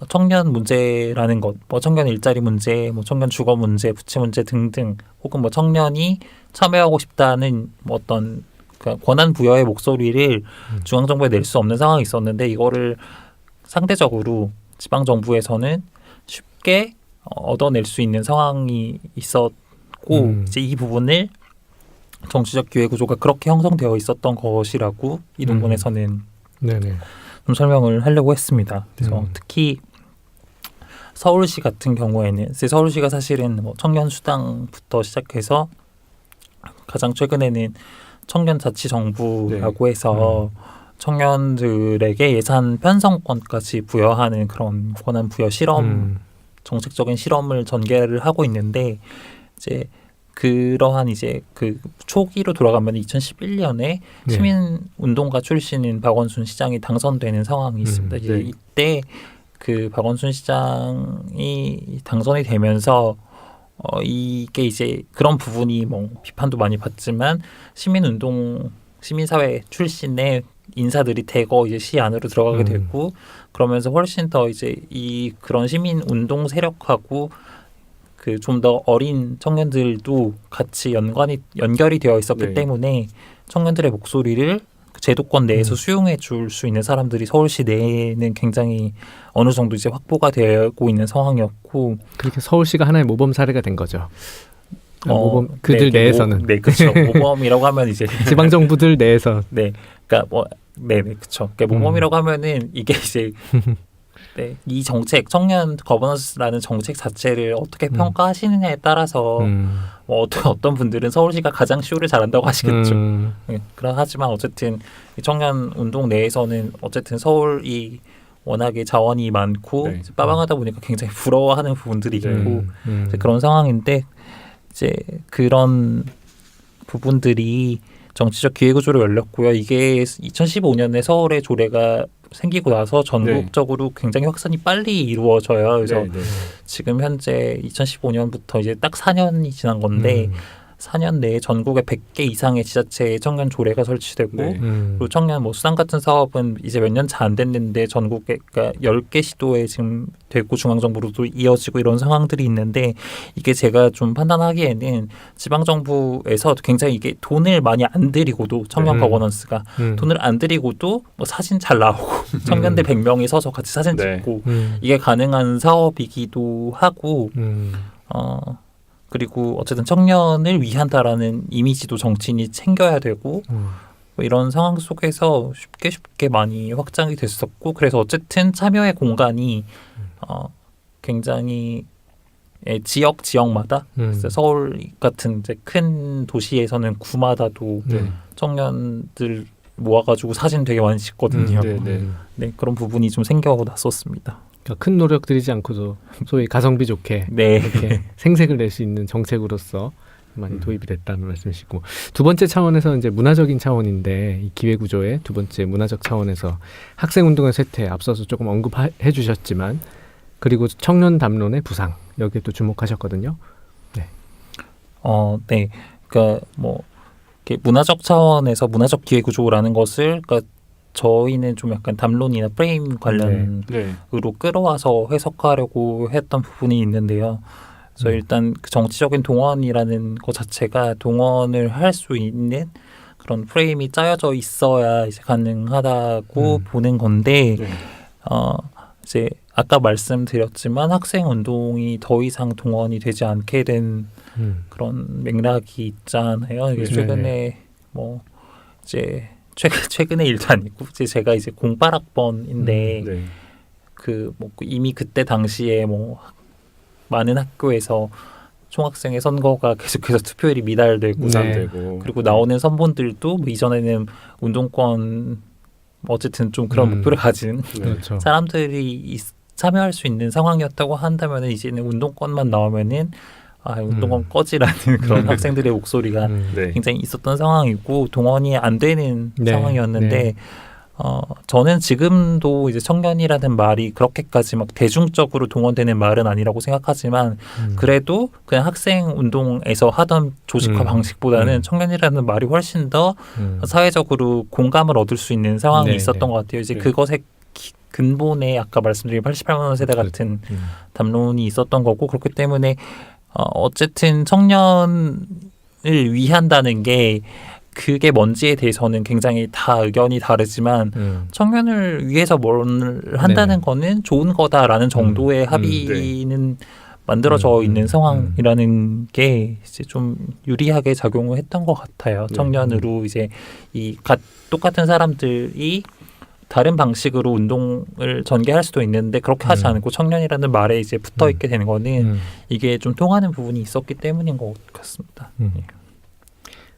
C: 청년 문제라는 것, 뭐 청년 일자리 문제, 뭐 청년 주거 문제, 부채 문제 등등, 혹은 뭐 청년이 참여하고 싶다는 뭐 어떤 권한 부여의 목소리를 중앙 정부에 낼 수 없는 상황이 있었는데 이거를 상대적으로 지방 정부에서는 쉽게 얻어낼 수 있는 상황이 있었고 이제 이 부분을 정치적 기회 구조가 그렇게 형성되어 있었던 것이라고 이 논문에서는 좀 설명을 하려고 했습니다. 그래서 특히 서울시 같은 경우에는 서울시가 사실은 뭐 청년 수당부터 시작해서 가장 최근에는 청년자치정부라고 해서 청년들에게 예산 편성권까지 부여하는 그런 권한 부여 실험 정책적인 실험을 전개를 하고 있는데 이제 그러한 이제 그 초기로 돌아가면 2011년에 시민운동가 출신인 박원순 시장이 당선되는 상황이 있습니다. 이제 이때 그 박원순 시장이 당선이 되면서 이게 이제 그런 부분이 뭐 비판도 많이 받지만 시민운동 시민사회 출신의 인사들이 대거 이제 시 안으로 들어가게 됐고 그러면서 훨씬 더 이제 이 그런 시민운동 세력하고 그 좀 더 어린 청년들도 같이 연결이 되어 있었기 때문에 청년들의 목소리를 제도권 내에서 수용해 줄 수 있는 사람들이 서울시 내에는 굉장히 어느 정도 이제 확보가 되고 있는 상황이었고
A: 그렇게 서울시가 하나의 모범 사례가 된 거죠. 모범 그들
C: 네,
A: 내에서는
C: 네, 그렇죠. 모범이라고 하면 이제
A: 지방 정부들 내에서
C: 네, 그러니까 뭐 그렇죠. 그러니까 모범이라고 하면은 이게 이제 이 정책 청년 거버넌스라는 정책 자체를 어떻게 평가하시느냐에 따라서 뭐 어떤 분들은 서울시가 가장 쇼를 잘한다고 하시겠죠. 하지만 어쨌든 청년 운동 내에서는 어쨌든 서울이 워낙에 자원이 많고 이제 빠방하다 보니까 굉장히 부러워하는 부분들이 있고 이제 그런 상황인데 이제 그런 부분들이 정치적 기회구조로 열렸고요. 이게 2015년에 서울의 조례가 생기고 나서 전국적으로 굉장히 확산이 빨리 이루어져요. 그래서 지금 현재 2015년부터 이제 딱 4년이 지난 건데 4년 내에 전국에 100개 이상의 지자체에 청년 조례가 설치되고 그리고 청년 뭐 수당 같은 사업은 이제 몇 년 차 안 됐는데 전국에 그러니까 10개 시도에 지금 되고 중앙정부로도 이어지고 이런 상황들이 있는데 이게 제가 좀 판단하기에는 지방정부에서 굉장히 이게 돈을 많이 안 들이고도 청년 거버넌스가 돈을 안 들이고도 뭐 사진 잘 나오고 청년들 100명이 서서 같이 사진 찍고 이게 가능한 사업이기도 하고 그리고 어쨌든 청년을 위한다라는 이미지도 정치인이 챙겨야 되고 뭐 이런 상황 속에서 쉽게 많이 확장이 됐었고 그래서 어쨌든 참여의 공간이 굉장히 지역마다 서울 같은 이제 큰 도시에서는 구마다도 청년들 모아가지고 사진 되게 많이 찍거든요. 네, 그런 부분이 좀 생겨났었습니다.
A: 그러니까 큰 노력 들이지 않고도 소위 가성비 좋게 이렇게 생색을 낼 수 있는 정책으로서 많이 도입이 됐다는 말씀이시고 두 번째 차원에서 이제 문화적인 차원인데 이 기회 구조의 두 번째 문화적 차원에서 학생 운동의 쇠퇴 앞서서 조금 언급해 주셨지만 그리고 청년 담론의 부상 여기에 또 주목하셨거든요.
C: 네. 그러니까 뭐 이렇게 문화적 차원에서 문화적 기회 구조라는 것을 그러니까 저희는 좀 약간 담론이나 프레임 관련으로
B: 네.
C: 끌어와서 해석하려고 했던 부분이 있는데요. 그래서 일단 그 정치적인 동원이라는 것 자체가 동원을 할 수 있는 그런 프레임이 짜여져 있어야 이제 가능하다고 보는 건데
B: 네.
C: 이제 아까 말씀드렸지만 학생 운동이 더 이상 동원이 되지 않게 된 그런 맥락이 있잖아요. 이게
A: 네.
C: 최근에 뭐 이제 최근의 일도 아니고 이제 제가 이제 08학번인데
B: 네.
C: 그 뭐 이미 그때 당시에 뭐 많은 학교에서 총학생회 선거가 계속해서 투표율이 미달되고
B: 부산되고
C: 그리고 나오는 선본들도 뭐 이전에는 운동권 어쨌든 좀 그런 목표를 가진
B: 네.
A: 그렇죠.
C: 사람들이 참여할 수 있는 상황이었다고 한다면 이제는 운동권만 나오면은 운동권 꺼지라는 그런 학생들의 목소리가
B: 네.
C: 굉장히 있었던 상황이고 동원이 안 되는
A: 네.
C: 상황이었는데
A: 네.
C: 저는 지금도 이제 청년이라는 말이 그렇게까지 막 대중적으로 동원되는 말은 아니라고 생각하지만 그래도 그냥 학생 운동에서 하던 조직화 방식보다는 청년이라는 말이 훨씬 더 사회적으로 공감을 얻을 수 있는 상황이
A: 네,
C: 있었던
A: 네.
C: 것 같아요. 이제
B: 네.
C: 그것의 근본에 아까 말씀드린 88만 세대 같은 담론이 있었던 거고 그렇기 때문에 어쨌든 청년을 위한다는 게 그게 뭔지에 대해서는 굉장히 다 의견이 다르지만 청년을 위해서 뭘 한다는
A: 네네.
C: 거는 좋은 거다라는 정도의 합의는 만들어져 있는 상황이라는 게 이제 좀 유리하게 작용을 했던 것 같아요. 청년으로 이제 똑같은 사람들이 다른 방식으로 운동을 전개할 수도 있는데 그렇게 하지 않고 청년이라는 말에 이제 붙어 있게 되는 거는 이게 좀 통하는 부분이 있었기 때문인 것 같습니다.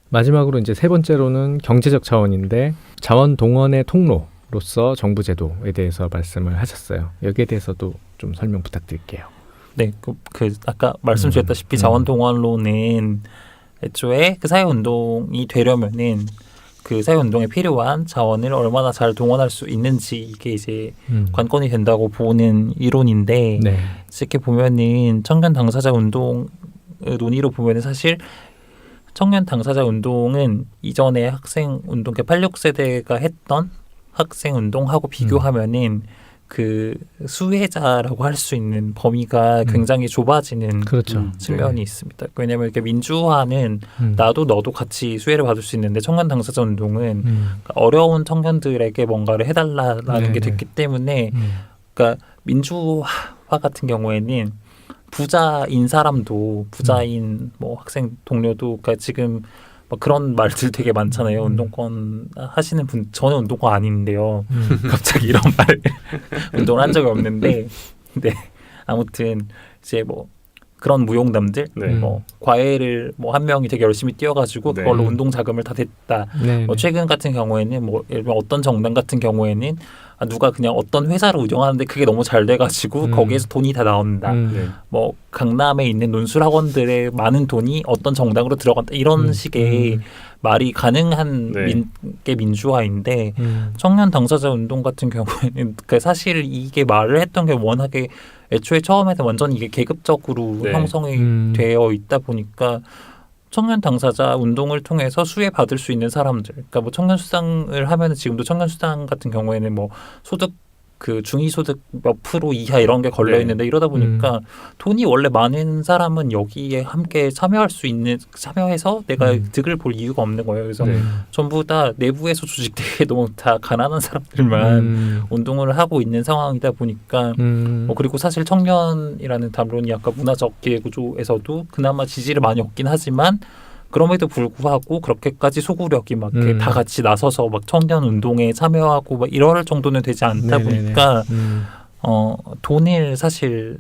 A: 마지막으로 이제 세 번째로는 경제적 차원인데 자원 동원의 통로로서 정부 제도에 대해서 말씀을 하셨어요. 여기에 대해서도 좀 설명 부탁드릴게요.
C: 네, 그 아까 말씀드렸다시피 자원 동원론은 애초에 그 사회 운동이 되려면은 그 사회 운동에 필요한 자원을 얼마나 잘 동원할 수 있는지 이게 이제 관건이 된다고 보는 이론인데
A: 네.
C: 이렇게 보면은 청년 당사자 운동 논의로 보면은 사실 청년 당사자 운동은 이전에 학생 운동, 86세대가 했던 학생 운동하고 비교하면은 그 수혜자라고 할 수 있는 범위가 굉장히 좁아지는
A: 그렇죠.
C: 측면이 있습니다. 왜냐하면 이렇게 민주화는 나도 너도 같이 수혜를 받을 수 있는데 청년 당사자 운동은 어려운 청년들에게 뭔가를 해달라는 게 됐기 때문에 그러니까 민주화 같은 경우에는 부자인 사람도 부자인 뭐 학생 동료도 그러니까 지금 뭐 그런 말들 되게 많잖아요. 운동권 하시는 분 저는 운동권 아닌데요. 갑자기 이런 말 운동을 한 적이 없는데 네 아무튼 이제 뭐 그런 무용담들
B: 네.
C: 뭐 과외를 뭐 한 명이 되게 열심히 뛰어가지고
B: 네.
C: 그걸로 운동 자금을 다 댔다.
A: 네.
C: 뭐 최근 같은 경우에는 뭐 예를 들면 어떤 정당 같은 경우에는 누가 그냥 어떤 회사를 운영하는데 그게 너무 잘 돼가지고 거기에서 돈이 다 나온다.
B: 네.
C: 뭐 강남에 있는 논술 학원들의 많은 돈이 어떤 정당으로 들어간다 이런 식의 말이 가능한
B: 네.
C: 게 민주화인데 청년 당사자 운동 같은 경우에는 그 사실 이게 말을 했던 게 워낙에 애초에 처음에는 완전히 이게 계급적으로
B: 네.
C: 형성이 되어 있다 보니까 청년 당사자 운동을 통해서 수혜 받을 수 있는 사람들, 그러니까 뭐 청년 수당을 하면은 지금도 청년 수당 같은 경우에는 뭐 소득 그 중위소득 몇 프로 이하 이런 게 걸려 있는데 이러다 보니까 돈이 원래 많은 사람은 여기에 함께 참여해서 내가 득을 볼 이유가 없는 거예요. 그래서 전부 다 내부에서 조직되게 너무 다 가난한 사람들만 운동을 하고 있는 상황이다 보니까 뭐 그리고 사실 청년이라는 담론이 아까 문화적 기회구조에서도 그나마 지지를 많이 얻긴 하지만 그럼에도 불구하고 그렇게까지 소구력이 막 이렇게 다 같이 나서서 막 청년 운동에 참여하고 막 이럴 정도는 되지 않다 보니까 돈을 사실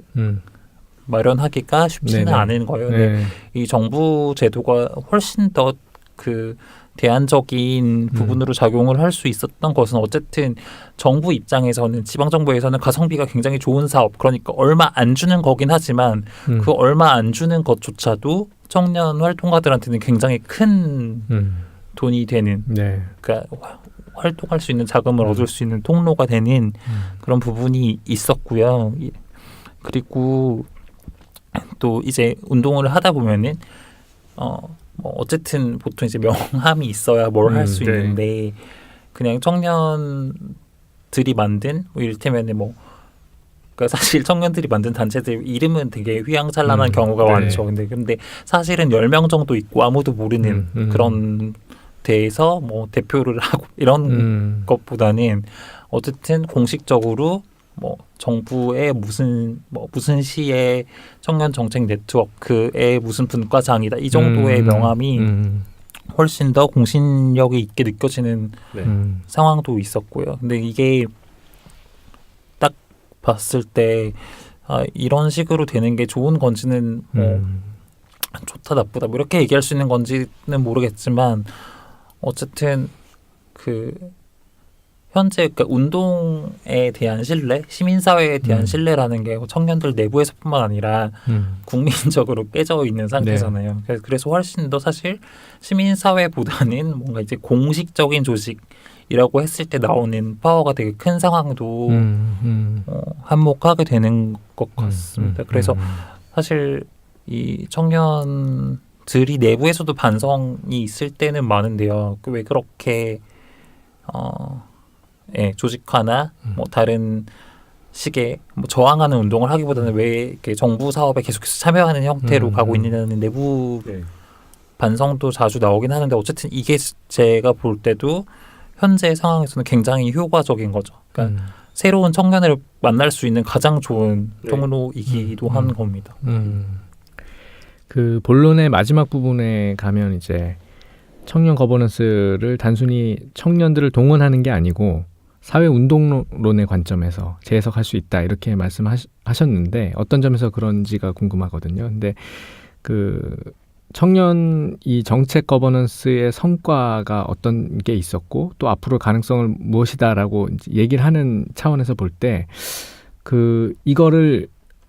C: 마련하기가 쉽지는
A: 네네.
C: 않은 거예요.
A: 네.
C: 이 정부 제도가 훨씬 더 그 대안적인 부분으로 작용을 할 수 있었던 것은 어쨌든 정부 입장에서는 지방정부에서는 가성비가 굉장히 좋은 사업 그러니까 얼마 안 주는 거긴 하지만 그 얼마 안 주는 것조차도 청년 활동가들한테는 굉장히 큰
A: 음.
C: 돈이 되는,
A: 네.
C: 그러니까 활동할 수 있는 자금을 얻을 수 있는 통로가 되는 그런 부분이 있었고요. 그리고 또 이제 운동을 하다 보면은 뭐 어쨌든 보통 이제 명함이 있어야 뭘 할 수
A: 네.
C: 있는데 그냥 청년들이 만든 뭐 이를테면 뭐 그러니까 사실 청년들이 만든 단체들 이름은 되게 휘황찬란한 경우가
A: 네.
C: 많죠. 근데 사실은 10명 정도 있고 아무도 모르는 그런 데에서 뭐 대표를 하고 이런 것보다는 어쨌든 공식적으로 뭐 정부의 무슨 시의 청년 정책 네트워크의 무슨 분과장이다 이 정도의 명함이 훨씬 더 공신력이 있게 느껴지는
B: 네.
C: 상황도 있었고요. 근데 이게 딱 봤을 때 이런 식으로 되는 게 좋은 건지는 뭐 좋다 나쁘다 뭐 이렇게 얘기할 수 있는 건지는 모르겠지만 어쨌든 그 현재 그러니까 운동에 대한 신뢰, 시민사회에 대한 신뢰라는 게 청년들 내부에서뿐만 아니라 국민적으로 깨져 있는 상태잖아요. 그래서 훨씬 더 사실 시민사회보다는 뭔가 이제 공식적인 조직이라고 했을 때 나오는 파워가 되게 큰 상황도 한몫하게 되는 것 같습니다. 그래서 사실 이 청년들이 내부에서도 반성이 있을 때는 많은데요. 왜 그렇게 조직화나 뭐 다른 식의 뭐 저항하는 운동을 하기보다는 왜 이렇게 정부 사업에 계속해서 참여하는 형태로 가고 있느냐는 내부
B: 네.
C: 반성도 자주 나오긴 하는데 어쨌든 이게 제가 볼 때도 현재 상황에서는 굉장히 효과적인 거죠. 그러니까 새로운 청년을 만날 수 있는 가장 좋은 통로이기도 한 겁니다.
A: 그 본론의 마지막 부분에 가면 이제 청년 거버넌스를 단순히 청년들을 동원하는 게 아니고 사회 운동론의 관점에서 재해석할 수 있다 이렇게 말씀하셨는데 어떤 점에서 그런지가 궁금하거든요. 근데 그 청년 이 정책 거버넌스의 성과가 어떤 게 있었고 또 앞으로 가능성을 무엇이다라고 얘기를 하는 차원에서 볼 때 그 이거를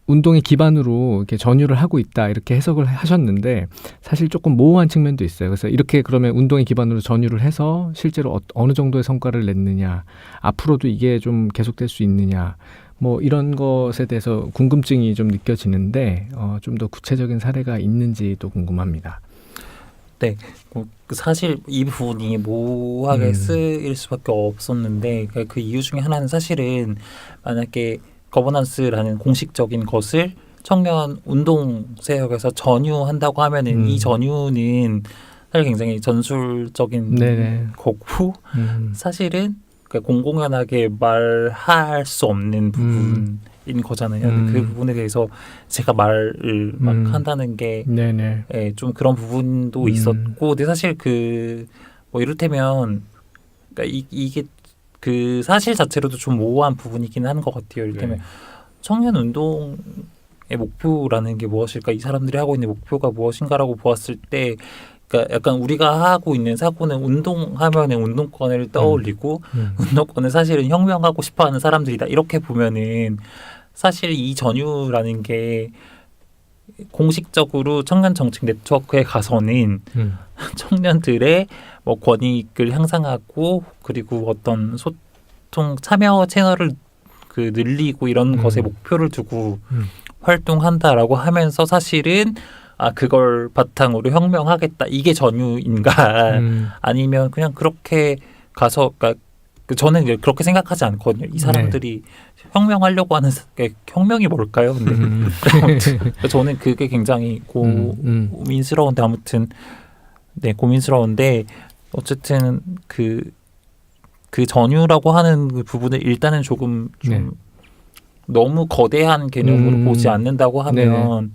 A: 운동의 기반으로 이렇게 전유를 하고 있다 이렇게 해석을 하셨는데 사실 조금 모호한 측면도 있어요. 그래서 이렇게 그러면 운동의 기반으로 전유를 해서 실제로 어느 정도의 성과를 냈느냐, 앞으로도 이게 좀 계속될 수 있느냐, 뭐 이런 것에 대해서 궁금증이 좀 느껴지는데 좀 더 구체적인 사례가 있는지도 궁금합니다.
C: 네, 사실 이 부분이 모호하게 쓰일 수밖에 없었는데 그 이유 중에 하나는 사실은 만약에 거버넌스라는 공식적인 것을 청년 운동 세력에서 전유한다고 하면은 이 전유는 사실 굉장히 전술적인 거고 사실은 공공연하게 말할 수 없는 부분인 거잖아요. 그 부분에 대해서 제가 말을 막 한다는 게 좀 그런 부분도 있었고, 근데 사실 뭐 이를테면 그러니까 이게 그 사실 자체로도 좀 모호한 부분이긴 하는 것 같아요. 이를테면 청년 운동의 목표라는 게 무엇일까? 이 사람들이 하고 있는 목표가 무엇인가라고 보았을 때 그러니까 약간 우리가 하고 있는 사고는 운동하면은 운동권을 떠올리고 운동권은 사실은 혁명하고 싶어하는 사람들이다. 이렇게 보면은 사실 이 전유라는 게 공식적으로 청년 정책 네트워크에 가서는 청년들의 뭐 권익을 향상하고 그리고 어떤 소통 참여 채널을 늘리고 이런 것에 목표를 두고 활동한다라고 하면서 사실은 그걸 바탕으로 혁명하겠다 이게 전유인가 아니면 그냥 그렇게 가서 그러니까 저는 저는 그렇게 생각하지 않거든요. 이 사람들이 혁명하려고 하는 혁명이 뭘까요? 근데 저는 그게 굉장히 고민스러운데 아무튼 고민스러운데 어쨌든 그 전유라고 하는 그 부분을 일단은 조금 좀 너무 거대한 개념으로 보지 않는다고 하면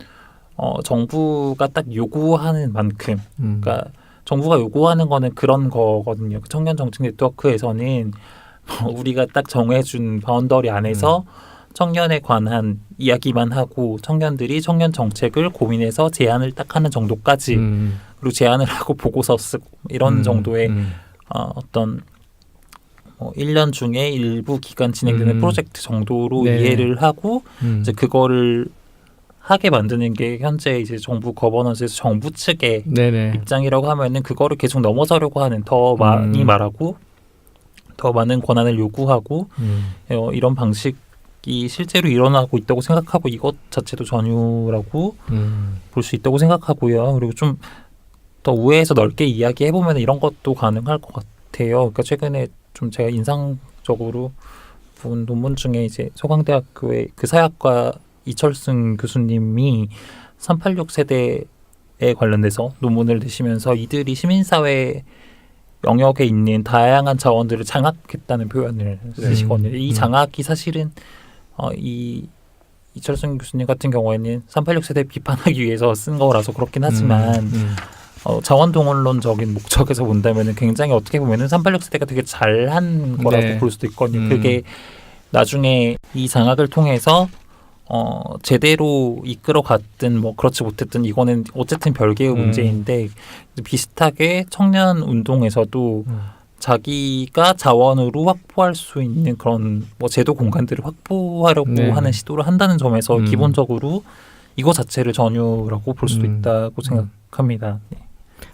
C: 정부가 딱 요구하는 만큼 그러니까 정부가 요구하는 거는 그런 거거든요. 청년 정책 네트워크에서는 우리가 딱 정해준 바운더리 안에서 청년에 관한 이야기만 하고 청년들이 청년 정책을 고민해서 제안을 딱 하는 정도까지 그리고 제안을 하고 보고서 쓰고 이런 정도의 어떤 1년 중에 일부 기간 진행되는 프로젝트 정도로 이해를 하고 이제 그거를 하게 만드는 게 현재 이제 정부 거버넌스에서 정부 측의
A: 네네.
C: 입장이라고 하면은 그거를 계속 넘어서려고 하는 더 많이 말하고 더 많은 권한을 요구하고 이런 방식이 실제로 일어나고 있다고 생각하고 이것 자체도 전유라고 볼 수 있다고 생각하고요. 그리고 좀 더 우회해서 넓게 이야기해 보면 이런 것도 가능할 것 같아요. 그러니까 최근에 좀 제가 인상적으로 본 논문 중에 이제 서강대학교의 그 사학과 이철승 교수님이 386 세대에 관련돼서 논문을 내시면서 이들이 시민사회 영역에 있는 다양한 자원들을 장악했다는 표현을 쓰시거든요. 이 장악이 사실은 이 이철승 교수님 같은 경우에는 386 세대 비판하기 위해서 쓴 거라서 그렇긴 하지만 자원동원론적인 목적에서 본다면 굉장히 어떻게 보면 386 세대가 되게 잘한 거라고
A: 네.
C: 볼 수도 있거든요. 그게 나중에 이 장악을 통해서 제대로 이끌어갔든 뭐 그렇지 못했든 이거는 어쨌든 별개의 문제인데 비슷하게 청년 운동에서도 자기가 자원으로 확보할 수 있는 그런 뭐 제도 공간들을 확보하려고
A: 네.
C: 하는 시도를 한다는 점에서 기본적으로 이거 자체를 전유라고 볼 수도 있다고 생각합니다. 네.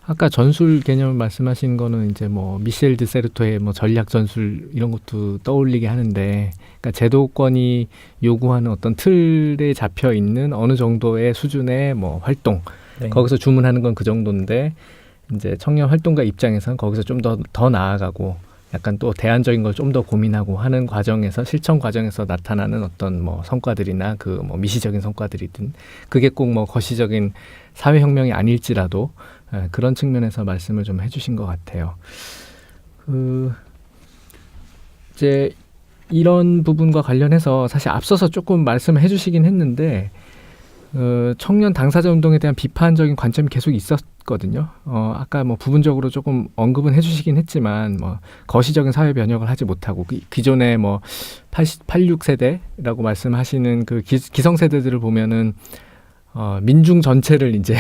A: 아까 전술 개념을 말씀하신 거는 이제 뭐 미셸 드세르토의 뭐 전략 전술 이런 것도 떠올리게 하는데, 그러니까 제도권이 요구하는 어떤 틀에 잡혀 있는 어느 정도의 수준의 뭐 활동,
C: 네.
A: 거기서 주문하는 건 그 정도인데 이제 청년 활동가 입장에서는 거기서 좀 더 나아가고 약간 또 대안적인 걸 좀 더 고민하고 하는 과정에서 실천 과정에서 나타나는 어떤 뭐 성과들이나 그 뭐 미시적인 성과들이든 그게 꼭 뭐 거시적인 사회혁명이 아닐지라도 그런 측면에서 말씀을 좀 해주신 것 같아요. 이제 이런 부분과 관련해서 사실 앞서서 조금 말씀을 해주시긴 했는데 청년 당사자 운동에 대한 비판적인 관점이 계속 있었거든요. 아까 뭐 부분적으로 조금 언급은 해주시긴 했지만 뭐 거시적인 사회 변혁을 하지 못하고 기존의 뭐 86 세대라고 말씀하시는 그 기성세대들을 보면은 민중 전체를 이제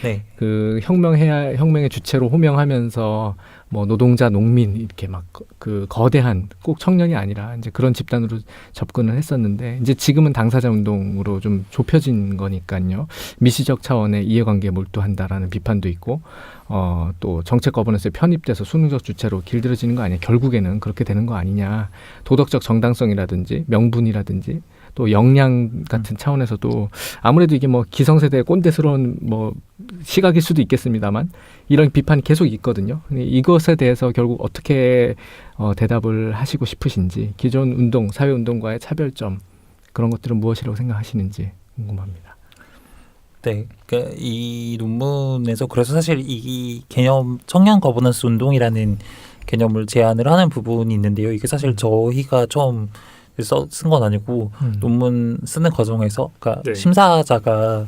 C: 네.
A: 그 혁명의 주체로 호명하면서 뭐 노동자, 농민 이렇게 막 그 거대한 꼭 청년이 아니라 이제 그런 집단으로 접근을 했었는데 이제 지금은 당사자 운동으로 좀 좁혀진 거니까요. 미시적 차원의 이해관계에 몰두한다라는 비판도 있고 또 정책 거버넌스에 편입돼서 수능적 주체로 길들여지는 거 아니냐. 결국에는 그렇게 되는 거 아니냐. 도덕적 정당성이라든지 명분이라든지 또 역량 같은 차원에서도 아무래도 이게 뭐 기성세대의 꼰대스러운 뭐 시각일 수도 있겠습니다만 이런 비판이 계속 있거든요. 이것에 대해서 결국 어떻게 대답을 하시고 싶으신지, 기존 운동, 사회운동과의 차별점 그런 것들은 무엇이라고 생각하시는지 궁금합니다.
C: 네, 그러니까 이 논문에서 그래서 사실 이 개념 청년 거버넌스 운동이라는 개념을 제안을 하는 부분이 있는데요. 이게 사실 저희가 처음 쓴 건 아니고 논문 쓰는 과정에서 그러니까
B: 네.
C: 심사자가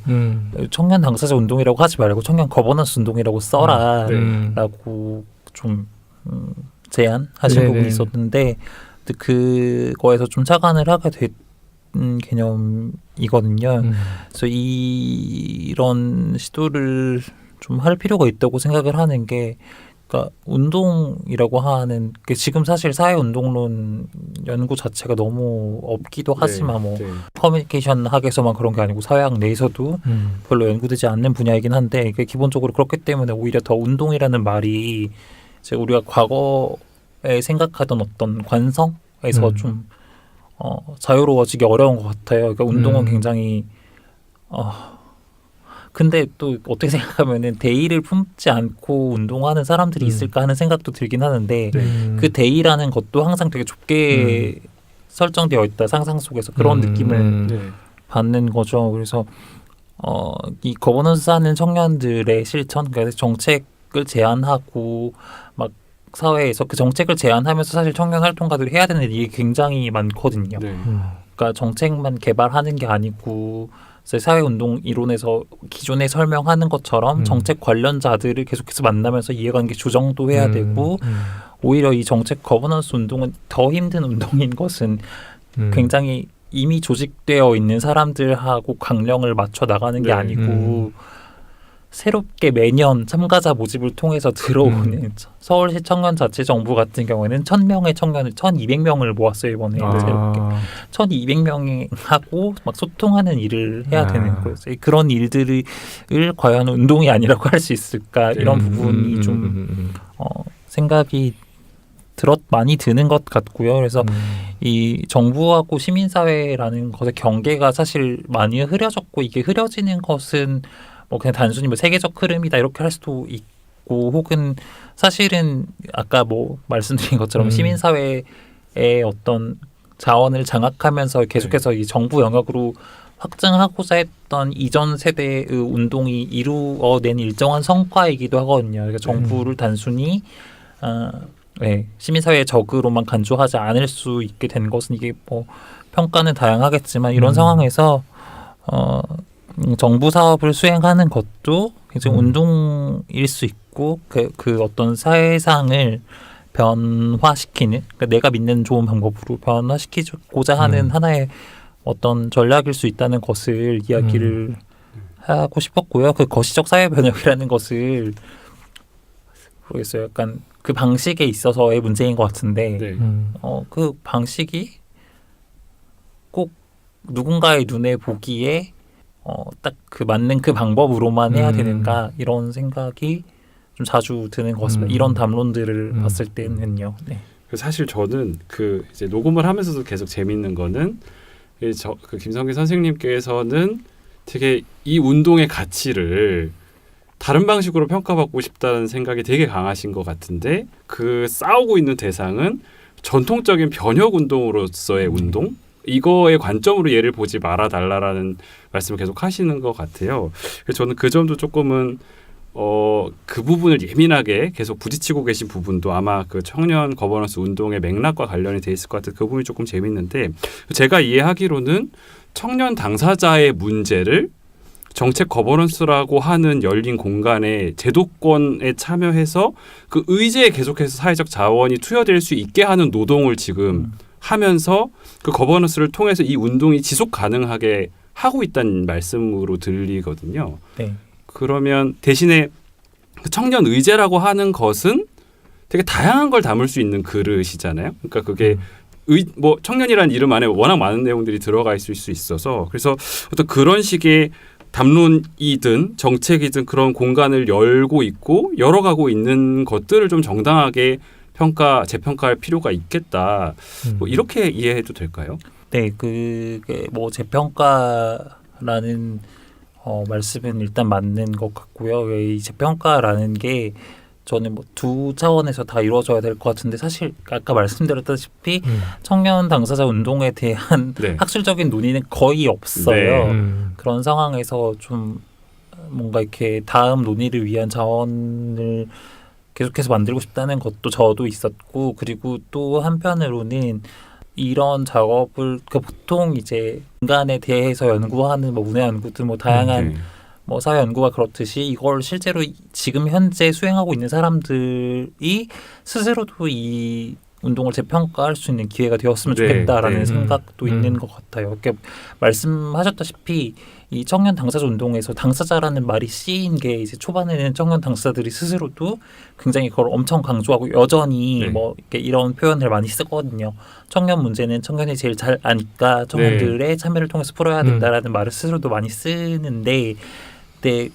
C: 청년 당사자 운동이라고 하지 말고 청년 거버넌스 운동이라고 써라라고 좀 제안하신
A: 네네.
C: 부분이 있었는데 그거에서 좀 착안을 하게 된 개념이거든요. 그래서 이런 시도를 좀 할 필요가 있다고 생각을 하는 게, 그러니까 운동이라고 하는 게 지금 사실 사회운동론 연구 자체가 너무 없기도 하지만 뭐 커뮤니케이션 학에서만 그런 게 아니고 사회학 내에서도 별로 연구되지 않는 분야이긴 한데, 이게 기본적으로 그렇기 때문에 오히려 더 운동이라는 말이 이제 우리가 과거에 생각하던 어떤 관성에서 좀 자유로워지기 어려운 것 같아요. 그러니까 운동은 굉장히 근데 또 어떻게 생각하면은 대의를 품지 않고 운동하는 사람들이 있을까 하는 생각도 들긴 하는데 그 대의라는 것도 항상 되게 좁게 설정되어 있다, 상상 속에서 그런 느낌을 받는 거죠. 그래서 이 거버넌스 하는 청년들의 실천, 그러니까 정책을 제안하고 막 사회에서 그 정책을 제안하면서 사실 청년 활동가들이 해야 되는 일이 굉장히 많거든요. 그러니까 정책만 개발하는 게 아니고 사회운동 이론에서 기존에 설명하는 것처럼 정책 관련자들을 계속해서 만나면서 이해관계 조정도 해야 되고, 오히려 이 정책 거버넌스 운동은 더 힘든 운동인 것은 굉장히 이미 조직되어 있는 사람들하고 강령을 맞춰 나가는 게 아니고 새롭게 매년 참가자 모집을 통해서 들어오는 서울시 청년자치정부 같은 경우에는 1,000명의 청년을 1,200명을 모았어요 이번에. 새롭게 1,200명하고 막 소통하는 일을 해야 되는 거예요. 그런 일들을 과연 운동이 아니라고 할 수 있을까 이런 부분이 좀 생각이 많이 드는 것 같고요. 그래서 이 정부하고 시민사회라는 것의 경계가 사실 많이 흐려졌고 이게 흐려지는 것은 뭐 그냥 단순히 뭐 세계적 흐름이다 이렇게 할 수도 있고 혹은 사실은 아까 뭐 말씀드린 것처럼 시민사회의 어떤 자원을 장악하면서 계속해서 이 정부 영역으로 확장하고자 했던 이전 세대의 운동이 이루어낸 일정한 성과이기도 하거든요. 그러니까 정부를 단순히 시민사회의 적으로만 간주하지 않을 수 있게 된 것은 이게 뭐 평가는 다양하겠지만 이런 상황에서 정부 사업을 수행하는 것도 굉장히 운동일 수 있고 그 어떤 사회상을 변화시키는 그러니까 내가 믿는 좋은 방법으로 변화시키고자 하는 하나의 어떤 전략일 수 있다는 것을 이야기를 하고 싶었고요. 그 거시적 사회 변혁이라는 것을 모르겠어요. 약간 그 방식에 있어서의 문제인 것 같은데 그 방식이 꼭 누군가의 눈에 보기에 딱 그 맞는 그 방법으로만 해야 되는가 이런 생각이 좀 자주 드는 것 같습니다. 이런 담론들을 봤을 때는요. 네.
B: 사실 저는 그 이제 녹음을 하면서도 계속 재밌는 거는 그 김성기 선생님께서는 되게 이 운동의 가치를 다른 방식으로 평가받고 싶다는 생각이 되게 강하신 것 같은데 그 싸우고 있는 대상은 전통적인 변혁 운동으로서의 운동 이거의 관점으로 얘를 보지 말아달라라는 말씀을 계속 하시는 것 같아요. 그래서 저는 그 점도 조금은 그 부분을 예민하게 계속 부딪히고 계신 부분도 아마 그 청년 거버넌스 운동의 맥락과 관련이 돼 있을 것 같아서 그 부분이 조금 재밌는데 제가 이해하기로는 청년 당사자의 문제를 정책 거버넌스라고 하는 열린 공간에 제도권에 참여해서 그 의제에 계속해서 사회적 자원이 투여될 수 있게 하는 노동을 지금 하면서 그 거버넌스를 통해서 이 운동이 지속 가능하게 하고 있다는 말씀으로 들리거든요.
C: 네.
B: 그러면 대신에 그 청년 의제라고 하는 것은 되게 다양한 걸 담을 수 있는 그릇이잖아요. 그러니까 그게 뭐 청년이라는 이름 안에 워낙 많은 내용들이 들어가 있을 수 있어서 그래서 어떤 그런 식의 담론이든 정책이든 그런 공간을 열고 있고 열어가고 있는 것들을 좀 정당하게 재평가할 필요가 있겠다. 뭐 이렇게 이해해도 될까요?
C: 네, 그게 뭐 재평가라는 말씀은 일단 맞는 것 같고요. 이 재평가라는 게 저는 뭐 두 차원에서 다 이루어져야 될 것 같은데 사실 아까 말씀드렸다시피 청년 당사자 운동에 대한 학술적인 논의는 거의 없어요. 그런 상황에서 좀 뭔가 이렇게 다음 논의를 위한 자원을 계속해서 만들고 싶다는 것도 저도 있었고 그리고 또 한편으로는 이런 작업을 보통 이제 인간에 대해서 연구하는 뭐 문화 연구들 뭐 다양한 뭐 사회 연구가 그렇듯이 이걸 실제로 지금 현재 수행하고 있는 사람들이 스스로도 이 운동을 재평가할 수 있는 기회가 되었으면 좋겠다라는 생각도 있는 것 같아요. 이렇게 말씀하셨다시피 이 청년 당사자 운동에서 당사자라는 말이 쓰인 게 이제 초반에는 청년 당사자들이 스스로도 굉장히 그걸 엄청 강조하고 여전히 뭐 이렇게 이런 표현을 많이 쓰거든요. 청년 문제는 청년이 제일 잘 아니까 청년들의 참여를 통해서 풀어야 된다라는 말을 스스로도 많이 쓰는데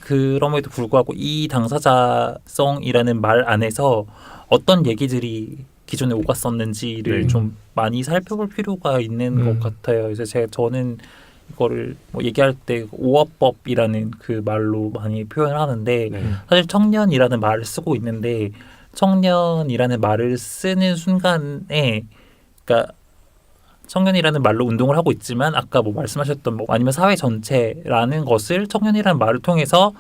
C: 그럼에도 불구하고 이 당사자성이라는 말 안에서 어떤 얘기들이 기존에 오갔었는지를 좀 많이 살펴볼 필요가 있는 것 같아요. 그래서 저는 이거를 뭐 얘기할 때 오어법이라는 그 말로 많이 표현을 하는데 사실 청년이라는 말을 쓰고 있는데 청년이라는 말을 쓰는 순간에 그러니까 청년이라는 말로 운동을 하고 있지만 아까 뭐 말씀하셨던 뭐 아니면 사회 전체라는 것을 청년이라는 말을 통해서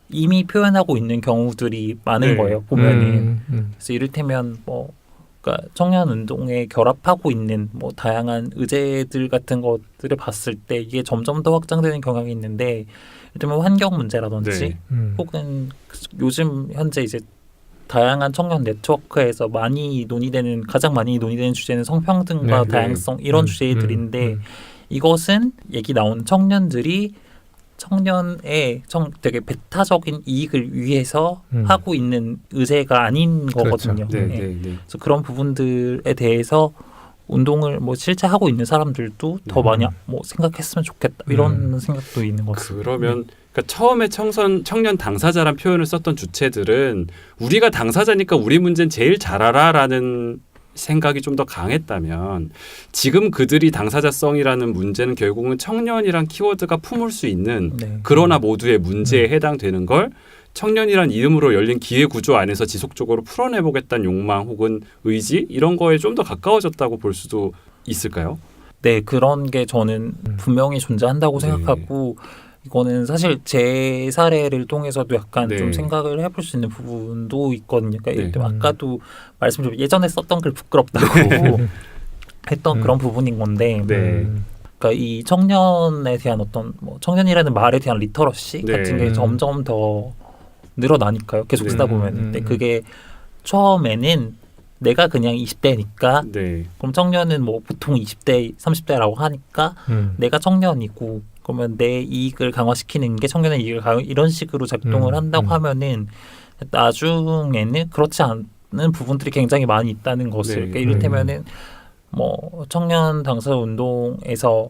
C: 이미 표현하고 있는 경우들이 많은 거예요. 보면은 그래서 이를테면 뭐 그러니까 청년 운동에 결합하고 있는 뭐 다양한 의제들 같은 것들을 봤을 때 이게 점점 더 확장되는 경향이 있는데 이를테면 환경 문제라든지 혹은 요즘 현재 이제 다양한 청년 네트워크에서 가장 많이 논의되는 주제는 성평등과 다양성 이런 주제들인데 이것은 얘기 나온 청년들이 청년의 되게 배타적인 이익을 위해서 하고 있는 의제가 아닌 거거든요.
B: 네,
C: 네.
B: 네, 네.
C: 그래서 그런 부분들에 대해서 운동을 뭐 실제 하고 있는 사람들도 더 많이 뭐 생각했으면 좋겠다 이런 생각도 있는 것 같습니다.
B: 그러면 그러니까 처음에 청년 당사자란 표현을 썼던 주체들은 우리가 당사자니까 우리 문제는 제일 잘 알아라는 생각이 좀 더 강했다면 지금 그들이 당사자성이라는 문제는 결국은 청년이란 키워드가 품을 수 있는
C: 네.
B: 그러나 모두의 문제에 해당되는 걸 청년이란 이름으로 열린 기회 구조 안에서 지속적으로 풀어내보겠다는 욕망 혹은 의지 이런 거에 좀 더 가까워졌다고 볼 수도 있을까요?
C: 네, 그런 게 저는 분명히 존재한다고
B: 네.
C: 생각하고 이거는 사실 제 사례를 통해서도 약간
B: 네.
C: 좀 생각을 해볼 수 있는 부분도 있거든요. 그러니까 예를
B: 네.
C: 들면 아까도 말씀드린 예전에 썼던 글 부끄럽다고 했던 그런 부분인 건데
B: 네.
C: 그러니까 이 청년에 대한 어떤 뭐 청년이라는 말에 대한 리터러시
B: 네.
C: 같은 게 점점 더 늘어나니까요. 계속 쓰다 보면. 근데 그게 처음에는 내가 그냥 20대니까
B: 네.
C: 그럼 청년은 뭐 보통 20대, 30대라고 하니까 내가 청년이고 그러면 내 이익을 강화시키는 게 청년의 이익을 이런 식으로 작동을 한다고 하면은 나중에는 그렇지 않은 부분들이 굉장히 많이 있다는 것을
B: 네.
C: 그러니까 이를테면은 뭐 청년 당사 운동에서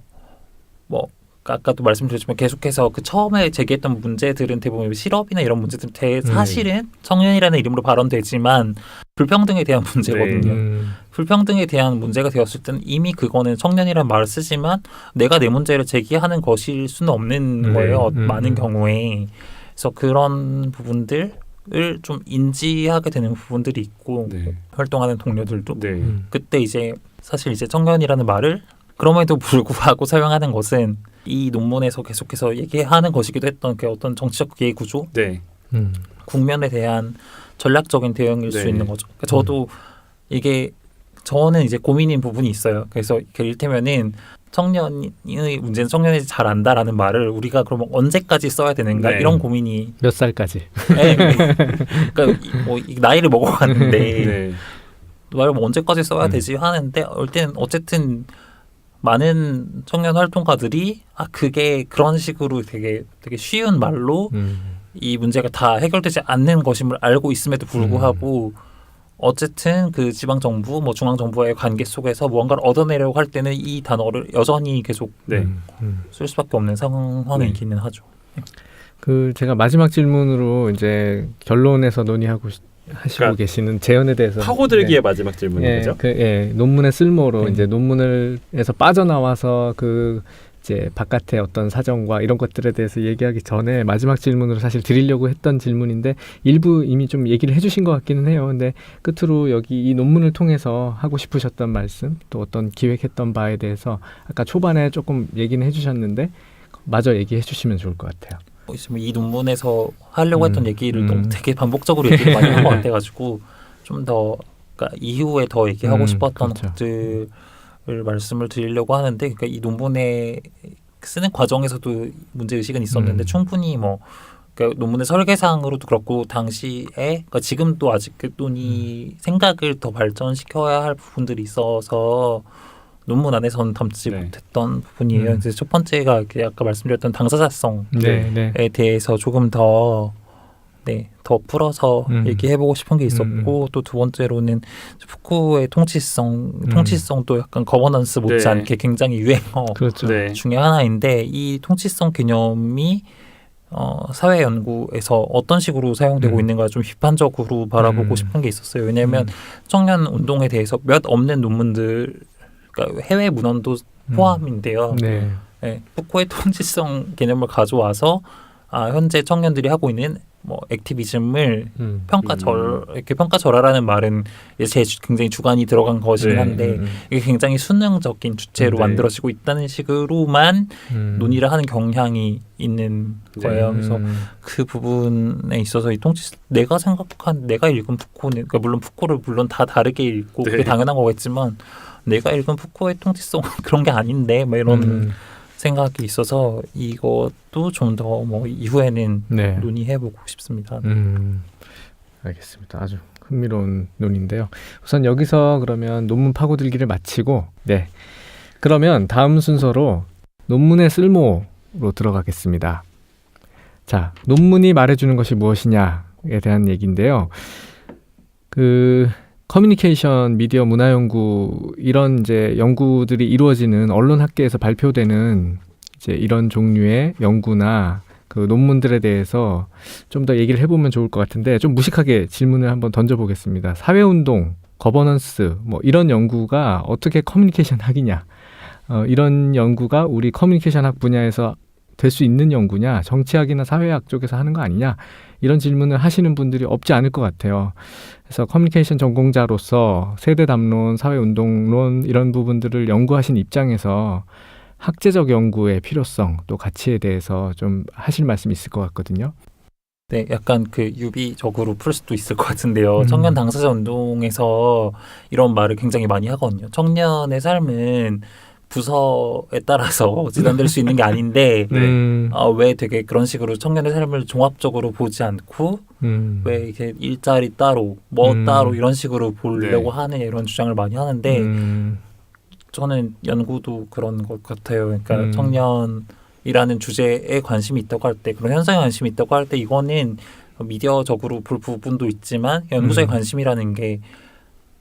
C: 뭐 아까도 말씀드렸지만 계속해서 그 처음에 제기했던 문제들은 대부분 실업이나 이런 문제들은 사실은 청년이라는 이름으로 발언되지만 불평등에 대한 문제거든요. 불평등에 대한 문제가 되었을 때는 이미 그거는 청년이라는 말을 쓰지만 내가 내 문제를 제기하는 것일 수는 없는 거예요. 많은 경우에. 그래서 그런 부분들을 좀 인지하게 되는 부분들이 있고
B: 네.
C: 활동하는 동료들도
B: 네.
C: 그때 이제 사실 이제 청년이라는 말을 그럼에도 불구하고 사용하는 것은 이 논문에서 계속해서 얘기하는 것이기도 했던 그 어떤 정치적 기회 구조,
B: 네.
C: 국면에 대한 전략적인 대응일
B: 네.
C: 수 있는 거죠. 그러니까 저도 이게 저는 이제 고민인 부분이 있어요. 그래서 이를테면은 청년의 문제는 청년이 잘 안다라는 말을 우리가 그러면 언제까지 써야 되는가
B: 네.
C: 이런 고민이
A: 몇 살까지?
C: 네. 그러니까 나이를 먹어갔는데
B: 네.
C: 말을 뭐 언제까지 써야 되지 하는데 어쨌든 많은 청년 활동가들이 그게 그런 식으로 되게 쉬운 말로 이 문제가 다 해결되지 않는 것임을 알고 있음에도 불구하고 어쨌든 그 지방 정부, 뭐 중앙 정부와의 관계 속에서 무언가를 얻어내려고 할 때는 이 단어를 여전히 계속
B: 네.
C: 쓸 수밖에 없는 상황이기는 하죠.
A: 그 제가 마지막 질문으로 이제 결론에서 논의하고 하시고
B: 그러니까
A: 계시는 재현에 대해서
B: 파고들기의 마지막 질문인 거죠?
A: 논문의 쓸모로 이제 논문에서 빠져나와서 그 이제 바깥의 어떤 사정과 이런 것들에 대해서 얘기하기 전에 마지막 질문으로 사실 드리려고 했던 질문인데 일부 이미 좀 얘기를 해주신 것 같기는 해요. 근데 끝으로 여기 이 논문을 통해서 하고 싶으셨던 말씀, 또 어떤 기획했던 바에 대해서 아까 초반에 조금 얘기는 해주셨는데 마저 얘기해 주시면 좋을 것 같아요.
C: 이 논문에서 하려고 했던 얘기를 너무 되게 반복적으로 얘기를 많이 한 것 같아가지고 좀 더 그러니까 이후에 더 얘기하고 싶었던
A: 그렇죠.
C: 것들을 말씀을 드리려고 하는데 그러니까 이 논문에 쓰는 과정에서도 문제 의식은 있었는데 충분히 뭐 그러니까 논문의 설계상으로도 그렇고 당시에 그러니까 지금도 아직 그 논의 생각을 더 발전시켜야 할 부분들이 있어서 논문 안에서는 담지 못했던 부분이에요. 그래서 첫 번째가 아까 말씀드렸던 당사자성에 대해서 조금 더 풀어서 얘기해보고 싶은 게 있었고 또 두 번째로는 푸코의 통치성도 약간 거버넌스 못지않게 굉장히 유행어
A: 그렇죠.
C: 중에 하나인데 이 통치성 개념이 사회 연구에서 어떤 식으로 사용되고 있는가 좀 비판적으로 바라보고 싶은 게 있었어요. 왜냐하면 청년 운동에 대해서 몇 없는 논문들 그러니까 해외 문헌도 포함인데요. 푸코의 통치성 개념을 가져와서 현재 청년들이 하고 있는 뭐 액티비즘을 이렇게 평가절하라는 말은 굉장히 주관이 들어간 것이긴 한데 이게 굉장히 수능적인 주체로 만들어지고 있다는 식으로만 논의를 하는 경향이 있는 거예요. 그래서 그 부분에 있어서 이 내가 읽은 푸코는 그러니까 물론 푸코를 다 다르게 읽고 그게 당연한 거겠지만 내가 읽은 푸코의 통치성은 그런 게 아닌데 뭐 이런 생각이 있어서 이것도 좀 더 뭐 이후에는 논의해보고 싶습니다.
A: 알겠습니다. 아주 흥미로운 논인데요. 우선 여기서 그러면 논문 파고들기를 마치고 그러면 다음 순서로 논문의 쓸모로 들어가겠습니다. 자, 논문이 말해주는 것이 무엇이냐에 대한 얘기인데요. 그 커뮤니케이션, 미디어, 문화연구 이런 이제 연구들이 이루어지는 언론학계에서 발표되는 이제 이런 종류의 연구나 그 논문들에 대해서 좀 더 얘기를 해보면 좋을 것 같은데 좀 무식하게 질문을 한번 던져보겠습니다. 사회운동, 거버넌스 뭐 이런 연구가 어떻게 커뮤니케이션 학이냐? 이런 연구가 우리 커뮤니케이션 학 분야에서 될 수 있는 연구냐? 정치학이나 사회학 쪽에서 하는 거 아니냐? 이런 질문을 하시는 분들이 없지 않을 것 같아요. 그래서 커뮤니케이션 전공자로서 세대 담론, 사회운동론 이런 부분들을 연구하신 입장에서 학제적 연구의 필요성 또 가치에 대해서 좀 하실 말씀이 있을 것 같거든요.
C: 네, 약간 그 유비적으로 풀 수도 있을 것 같은데요. 청년 당사자 운동에서 이런 말을 굉장히 많이 하거든요. 청년의 삶은 부서에 따라서 진단될 수 있는 게 아닌데 왜 되게 그런 식으로 청년의 삶을 종합적으로 보지 않고 왜 이렇게 일자리 따로 뭐 따로 이런 식으로 보려고 하는 이런 주장을 많이 하는데 저는 연구도 그런 것 같아요. 그러니까 청년이라는 주제에 관심이 있다고 할 때 그런 현상에 관심이 있다고 할 때 이거는 미디어적으로 볼 부분도 있지만 연구자의 관심이라는 게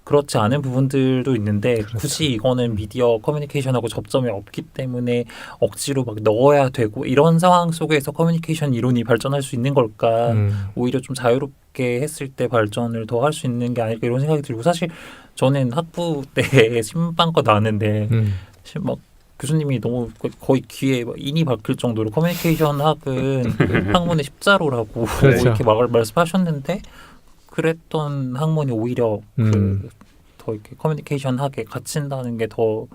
C: 그렇지 않은 부분들도 있는데
A: 그렇죠.
C: 굳이 이거는 미디어 커뮤니케이션하고 접점이 없기 때문에 억지로 막 넣어야 되고 이런 상황 속에서 커뮤니케이션 이론이 발전할 수 있는 걸까? 오히려 좀 자유롭게 했을 때 발전을 더 할 수 있는 게 아닐까 이런 생각이 들고 사실 저는 학부 때 신방과 나왔는데 막 교수님이 너무 거의 귀에 인이 박힐 정도로 커뮤니케이션 학은 학문의 십자로라고
A: 그렇죠.
C: 이렇게 말씀하셨는데 그랬던 학문이 오히려 더 이렇게 커뮤니케이션 학에 갇힌다는 게 더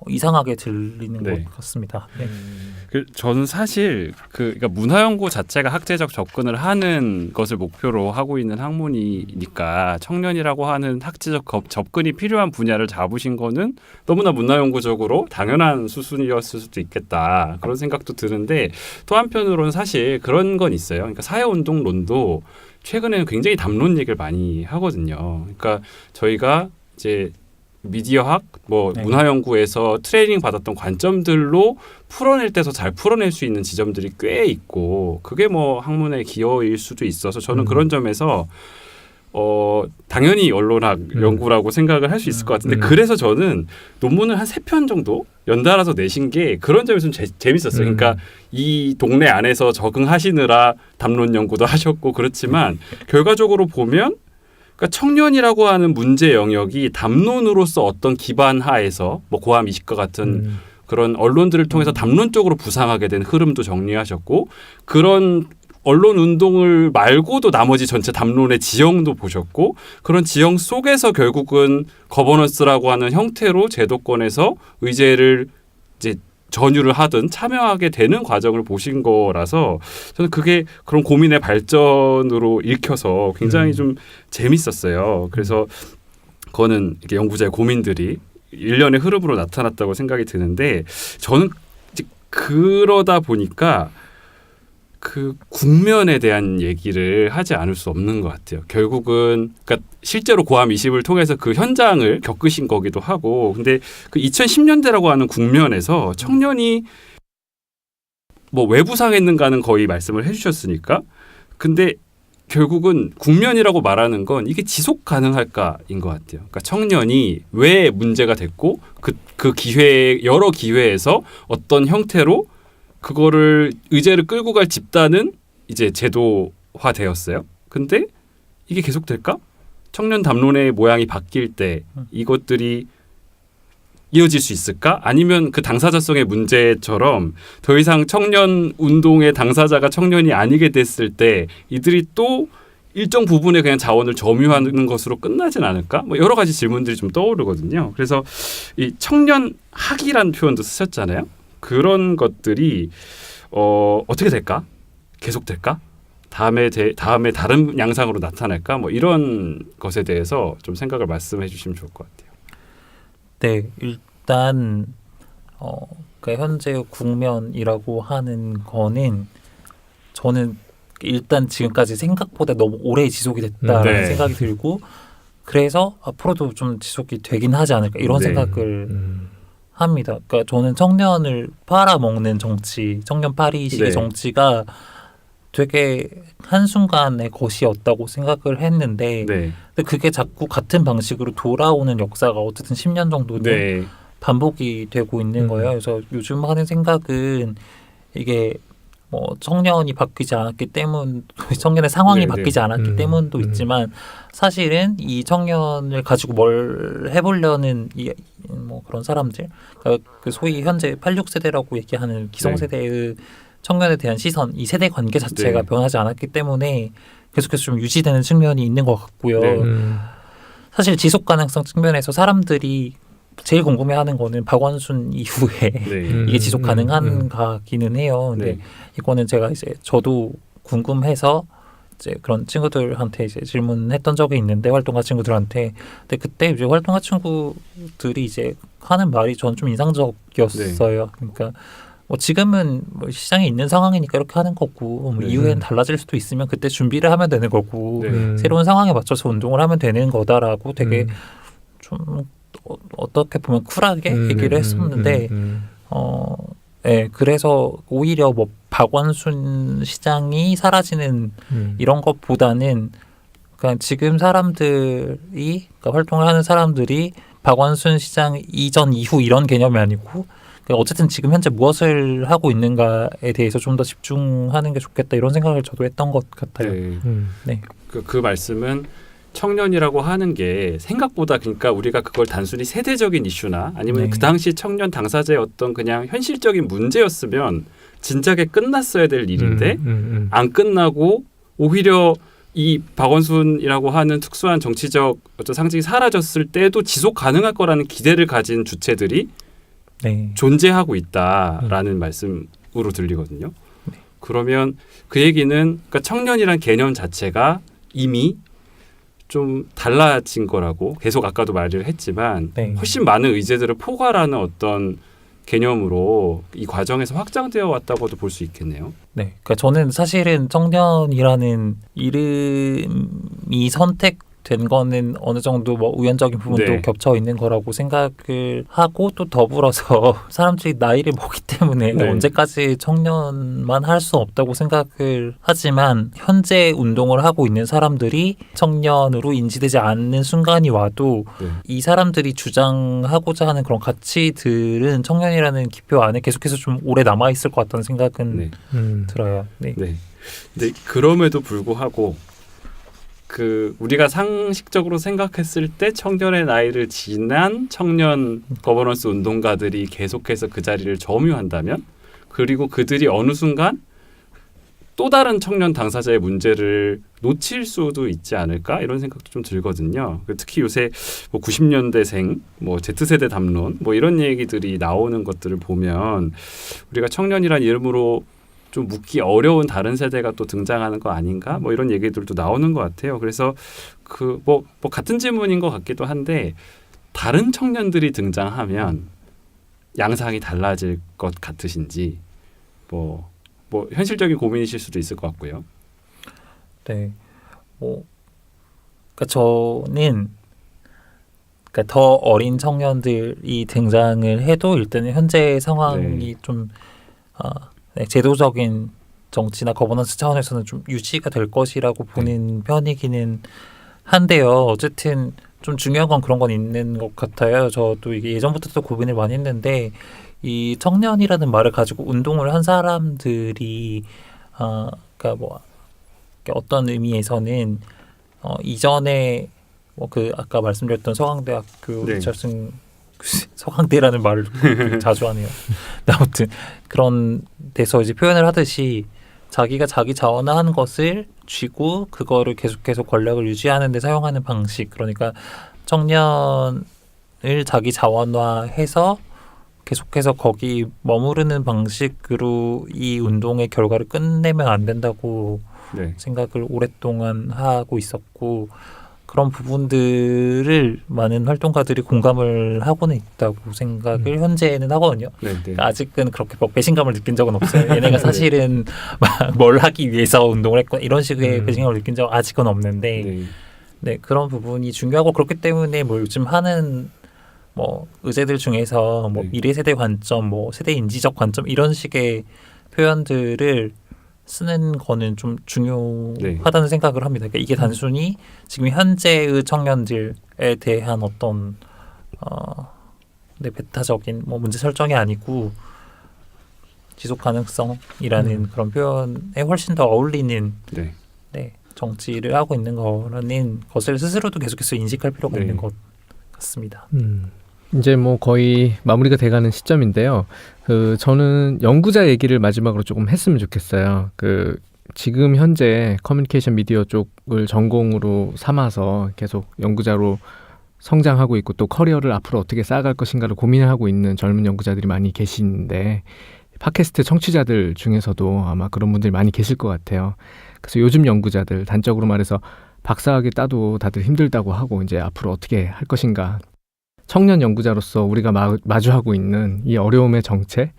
C: 이상하게 들리는
B: 네.
C: 것 같습니다. 네.
B: 저는 사실 그러니까 문화연구 자체가 학제적 접근을 하는 것을 목표로 하고 있는 학문이니까 청년이라고 하는 학제적 접근이 필요한 분야를 잡으신 거는 너무나 문화연구적으로 당연한 수순이었을 수도 있겠다 그런 생각도 드는데 또 한편으로는 사실 그런 건 있어요. 그러니까 사회운동론도 최근에는 굉장히 담론 얘기를 많이 하거든요. 그러니까 저희가 이제 미디어학,
C: 네.
B: 문화연구에서 트레이닝 받았던 관점들로 풀어낼 때서 잘 풀어낼 수 있는 지점들이 꽤 있고 그게 학문의 기여일 수도 있어서 저는 그런 점에서 당연히 언론학 연구라고 생각을 할 수 있을 것 같은데 그래서 저는 논문을 한 3편 정도 연달아서 내신 게 그런 점에서 좀 재밌었어요. 그러니까 이 동네 안에서 적응하시느라 담론 연구도 하셨고 그렇지만 결과적으로 보면 그러니까 청년이라고 하는 문제 영역이 담론으로서 어떤 기반 하에서 고함 20과 같은 그런 언론들을 통해서 담론 쪽으로 부상하게 된 흐름도 정리하셨고 그런 언론 운동을 말고도 나머지 전체 담론의 지형도 보셨고 그런 지형 속에서 결국은 거버넌스라고 하는 형태로 제도권에서 의제를 이제 전유를 하든 참여하게 되는 과정을 보신 거라서 저는 그게 그런 고민의 발전으로 읽혀서 굉장히 좀 재밌었어요. 그래서 그거는 이렇게 연구자의 고민들이 일련의 흐름으로 나타났다고 생각이 드는데 저는 이제 그러다 보니까 그 국면에 대한 얘기를 하지 않을 수 없는 것 같아요. 결국은 그러니까 실제로 고함 20을 통해서 그 현장을 겪으신 거기도 하고 근데 그 2010년대라고 하는 국면에서 청년이 외부상했는가는 거의 말씀을 해주셨으니까 근데 결국은 국면이라고 말하는 건 이게 지속 가능할까인 것 같아요. 그러니까 청년이 왜 문제가 됐고 그 기회 여러 기회에서 어떤 형태로 그거를 의제를 끌고 갈 집단은 이제 제도화되었어요. 근데 이게 계속될까? 청년 담론의 모양이 바뀔 때 이것들이 이어질 수 있을까? 아니면 그 당사자성의 문제처럼 더 이상 청년 운동의 당사자가 청년이 아니게 됐을 때 이들이 또 일정 부분에 그냥 자원을 점유하는 것으로 끝나진 않을까? 여러 가지 질문들이 좀 떠오르거든요. 그래서 이 청년학이라는 표현도 쓰셨잖아요. 그런 것들이 어떻게 될까? 계속될까? 다음에 다른 양상으로 나타날까? 이런 것에 대해서 좀 생각을 말씀해 주시면 좋을 것 같아요.
C: 네, 일단 그러니까 현재 국면이라고 하는 거는 저는 일단 지금까지 생각보다 너무 오래 지속이 됐다라는
B: 네.
C: 생각이 들고 그래서 앞으로도 좀 지속이 되긴 하지 않을까 이런
B: 네.
C: 생각을 합니다. 그러니까 저는 청년을 팔아먹는 정치, 청년 파리식의
B: 네.
C: 정치가 되게 한순간의 것이었다고 생각을 했는데
B: 네.
C: 근데 그게 자꾸 같은 방식으로 돌아오는 역사가 어쨌든 10년 정도는
B: 네.
C: 반복이 되고 있는 거예요. 그래서 요즘 하는 생각은 이게 뭐 청년이 바뀌지 않았기 때문, 청년의 상황이
B: 네,
C: 바뀌지 않았기 때문도 있지만 사실은 이 청년을 가지고 뭘 해보려는 뭐 그런 사람들, 그러니까 그 소위 현재 86세대라고 얘기하는 기성세대의 청년에 대한 시선, 이 세대 관계 자체가
B: 네.
C: 변하지 않았기 때문에 계속해서 좀 유지되는 측면이 있는 것 같고요.
B: 네.
C: 사실 지속 가능성 측면에서 사람들이 제일 궁금해하는 거는 박원순 이후에
B: 네.
C: 이게 지속 가능한가기는 해요. 근데
B: 네.
C: 이거는 제가 이제 저도 궁금해서 이제 그런 친구들한테 이제 질문했던 적이 있는데 활동가 친구들한테 근데 그때 이제 활동가 친구들이 이제 하는 말이 저는 좀 인상적이었어요. 그러니까 뭐 지금은 뭐 시장에 있는 상황이니까 이렇게 하는 거고 뭐
B: 네.
C: 이후엔 달라질 수도 있으면 그때 준비를 하면 되는 거고
B: 네.
C: 새로운 상황에 맞춰서 운동을 하면 되는 거다라고 되게 좀 어떻게 보면 쿨하게 얘기를 했었는데 네, 그래서 오히려 뭐 박원순 시장이 사라지는 이런 것보다는 그러니까 지금 사람들이 그러니까 활동을 하는 사람들이 박원순 시장 이전 이후 이런 개념이 아니고 그러니까 어쨌든 지금 현재 무엇을 하고 있는가에 대해서 좀 더 집중하는 게 좋겠다 이런 생각을 저도 했던 것 같아요.
B: 네.
C: 네.
B: 그 말씀은 청년이라고 하는 게 생각보다 그러니까 우리가 그걸 단순히 세대적인 이슈나 아니면
C: 네.
B: 그 당시 청년 당사자의 어떤 그냥 현실적인 문제였으면 진작에 끝났어야 될 일인데 안 끝나고 오히려 이 박원순이라고 하는 특수한 정치적 어떤 상징이 사라졌을 때도 지속 가능할 거라는 기대를 가진 주체들이
C: 네.
B: 존재하고 있다라는 말씀으로 들리거든요. 그러면 그 얘기는 그러니까 청년이란 개념 자체가 이미 좀 달라진 거라고 계속 아까도 말을 했지만
C: 네.
B: 훨씬 많은 의제들을 포괄하는 어떤 개념으로 이 과정에서 확장되어 왔다고도 볼 수 있겠네요.
C: 네, 그러니까 저는 사실은 청년이라는 이름이 선택된 거는 어느 정도 뭐 우연적인 부분도
B: 네.
C: 겹쳐 있는 거라고 생각을 하고 또 더불어서 사람들이 나이를 먹기 때문에
B: 네.
C: 언제까지 청년만 할 수 없다고 생각을 하지만 현재 운동을 하고 있는 사람들이 청년으로 인지되지 않는 순간이 와도
B: 네.
C: 이 사람들이 주장하고자 하는 그런 가치들은 청년이라는 기표 안에 계속해서 좀 오래 남아 있을 것 같다는 생각은
B: 네.
C: 들어요. 네.
B: 네. 근데 그럼에도 불구하고 그 우리가 상식적으로 생각했을 때 청년의 나이를 지난 청년 거버넌스 운동가들이 계속해서 그 자리를 점유한다면 그리고 그들이 어느 순간 또 다른 청년 당사자의 문제를 놓칠 수도 있지 않을까 이런 생각도 좀 들거든요. 특히 요새 뭐 90년대생, 뭐 Z세대 담론, 뭐 이런 얘기들이 나오는 것들을 보면 우리가 청년이란 이름으로 좀 묻기 어려운 다른 세대가 또 등장하는 거 아닌가? 뭐 이런 얘기들도 나오는 것 같아요. 그래서 그 뭐 같은 질문인 것 같기도 한데 다른 청년들이 등장하면 양상이 달라질 것 같으신지 뭐 현실적인 고민이실 수도 있을 것 같고요.
C: 네, 뭐, 그러니까 저는 그러니까 더 어린 청년들이 등장을 해도 일단은 현재 상황이 좀 네, 제도적인 정치나 거버넌스 차원에서는 좀 유지가 될 것이라고 보는 편이기는 한데요. 어쨌든 좀 중요한 건 그런 건 있는 것 같아요. 저도 이게 예전부터도 고민을 많이 했는데 이 청년이라는 말을 가지고 운동을 한 사람들이 그러니까 뭐 어떤 의미에서는 이전에 뭐 그 아까 말씀드렸던 서강대학교
B: 네.
C: 리처슨 서강대라는 말을 자주 하네요. 아무튼 그런 데서 이제 표현을 하듯이 자기가 자기 자원화한 것을 쥐고 그거를 계속해서 권력을 유지하는 데 사용하는 방식 그러니까 청년을 자기 자원화해서 계속해서 거기 머무르는 방식으로 이 운동의 결과를 끝내면 안 된다고
B: 네.
C: 생각을 오랫동안 하고 있었고 그런 부분들을 많은 활동가들이 공감을 하고는 있다고 생각을 현재는 하거든요.
B: 네. 네.
C: 그러니까 아직은 그렇게 뭐 배신감을 느낀 적은 없어요. 얘네가 사실은 막 뭘 하기 위해서 운동을 했거나 이런 식의 배신감을 느낀 적은 아직은 없는데
B: 네.
C: 네, 그런 부분이 중요하고 그렇기 때문에 뭐 요즘 하는 뭐 의제들 중에서 뭐
B: 네.
C: 미래 세대 관점, 뭐 세대 인지적 관점 이런 식의 표현들을 쓰는 거는 좀 중요하다는 생각을 합니다. 그러니까 이게 단순히 지금 현재의 청년들에 대한 어떤 배타적인 뭐 문제 설정이 아니고 지속 가능성이라는 그런 표현에 훨씬 더 어울리는 정치를 하고 있는 거라는 것을 스스로도 계속해서 인식할 필요가 있는 것 같습니다.
A: 이제 뭐 거의 마무리가 돼가는 시점인데요. 저는 연구자 얘기를 마지막으로 조금 했으면 좋겠어요. 지금 현재 커뮤니케이션 미디어 쪽을 전공으로 삼아서 계속 연구자로 성장하고 있고 또 커리어를 앞으로 어떻게 쌓아갈 것인가를 고민하고 있는 젊은 연구자들이 많이 계시는데 팟캐스트 청취자들 중에서도 아마 그런 분들이 많이 계실 것 같아요. 그래서 요즘 연구자들, 단적으로 말해서 박사학위 따도 다들 힘들다고 하고 이제 앞으로 어떻게 할 것인가. 청년 연구자로서 우리가 마주하고 있는 이 어려움의 정체에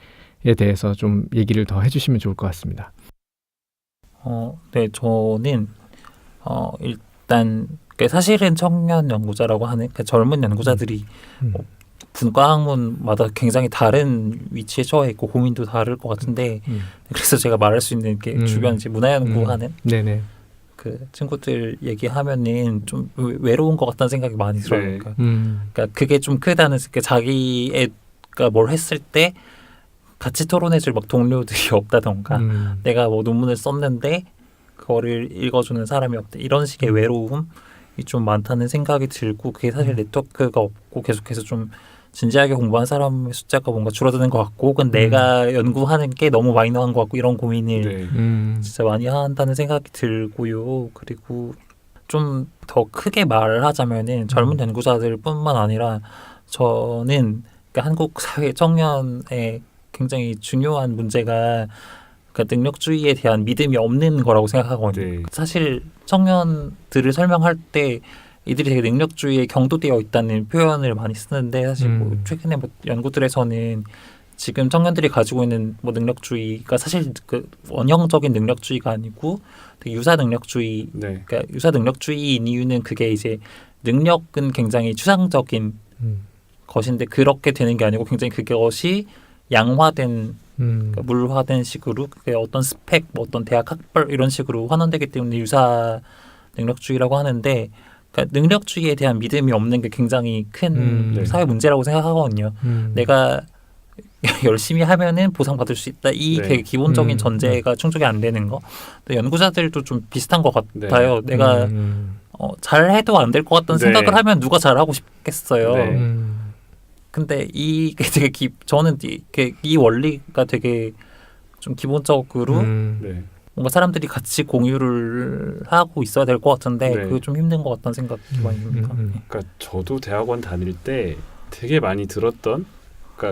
A: 대해서 좀 얘기를 더 해주시면 좋을 것 같습니다.
C: 네, 저는 일단 사실은 청년 연구자라고 하는 젊은 연구자들이 분과 학문마다 굉장히 다른 위치에 처해 있고 고민도 다를 것 같은데 그래서 제가 말할 수 있는 게 주변 이제 문화 연구하는 그 친구들 얘기하면은 좀 외로운 것 같다는 생각이 많이 들어요. 그러니까 그게 좀 크다는 자기가 뭘 했을 때 같이 토론해줄 막 동료들이 없다던가 내가 뭐 논문을 썼는데 그거를 읽어주는 사람이 없다 이런 식의 외로움이 좀 많다는 생각이 들고 그게 사실 네트워크가 없고 계속해서 좀 진지하게 공부한 사람의 숫자가 뭔가 줄어드는 것 같고 혹은 내가 연구하는 게 너무 마이너한 것 같고 이런 고민을 진짜 많이 한다는 생각이 들고요. 그리고 좀 더 크게 말을 하자면은 젊은 연구자들뿐만 아니라 저는 한국 사회 청년의 굉장히 중요한 문제가 능력주의에 대한 믿음이 없는 거라고 생각하거든요. 사실 청년들을 설명할 때 이들이 되게 능력주의에 경도되어 있다는 표현을 많이 쓰는데 사실 뭐 최근에 뭐 연구들에서는 지금 청년들이 가지고 있는 뭐 능력주의가 사실 원형적인 능력주의가 아니고 되게 유사 능력주의, 그러니까 유사 능력주의인 이유는 그게 이제 능력은 굉장히 추상적인 것인데 그렇게 되는 게 아니고 굉장히 그것이 양화된 그러니까 물화된 식으로 그게 어떤 스펙, 뭐 어떤 대학 학벌 이런 식으로 환원되기 때문에 유사 능력주의라고 하는데 그러니까 능력주의에 대한 믿음이 없는 게 굉장히 큰 사회 문제라고 생각하거든요. 내가 열심히 하면은 보상받을 수 있다. 이 되게 기본적인 전제가 충족이 안 되는 거. 연구자들도 좀 비슷한 것 같아요. 내가 잘해도 안 될 것 같다는 생각을 하면 누가 잘하고 싶겠어요. 근데 이게 되게 저는 이 원리가 되게 좀 기본적으로 뭔가 사람들이 같이 공유를 하고 있어야 될 것 같은데 그게 좀 힘든 것 같다는 생각이 많이 듭니다.
B: 그러니까 저도 대학원 다닐 때 되게 많이 들었던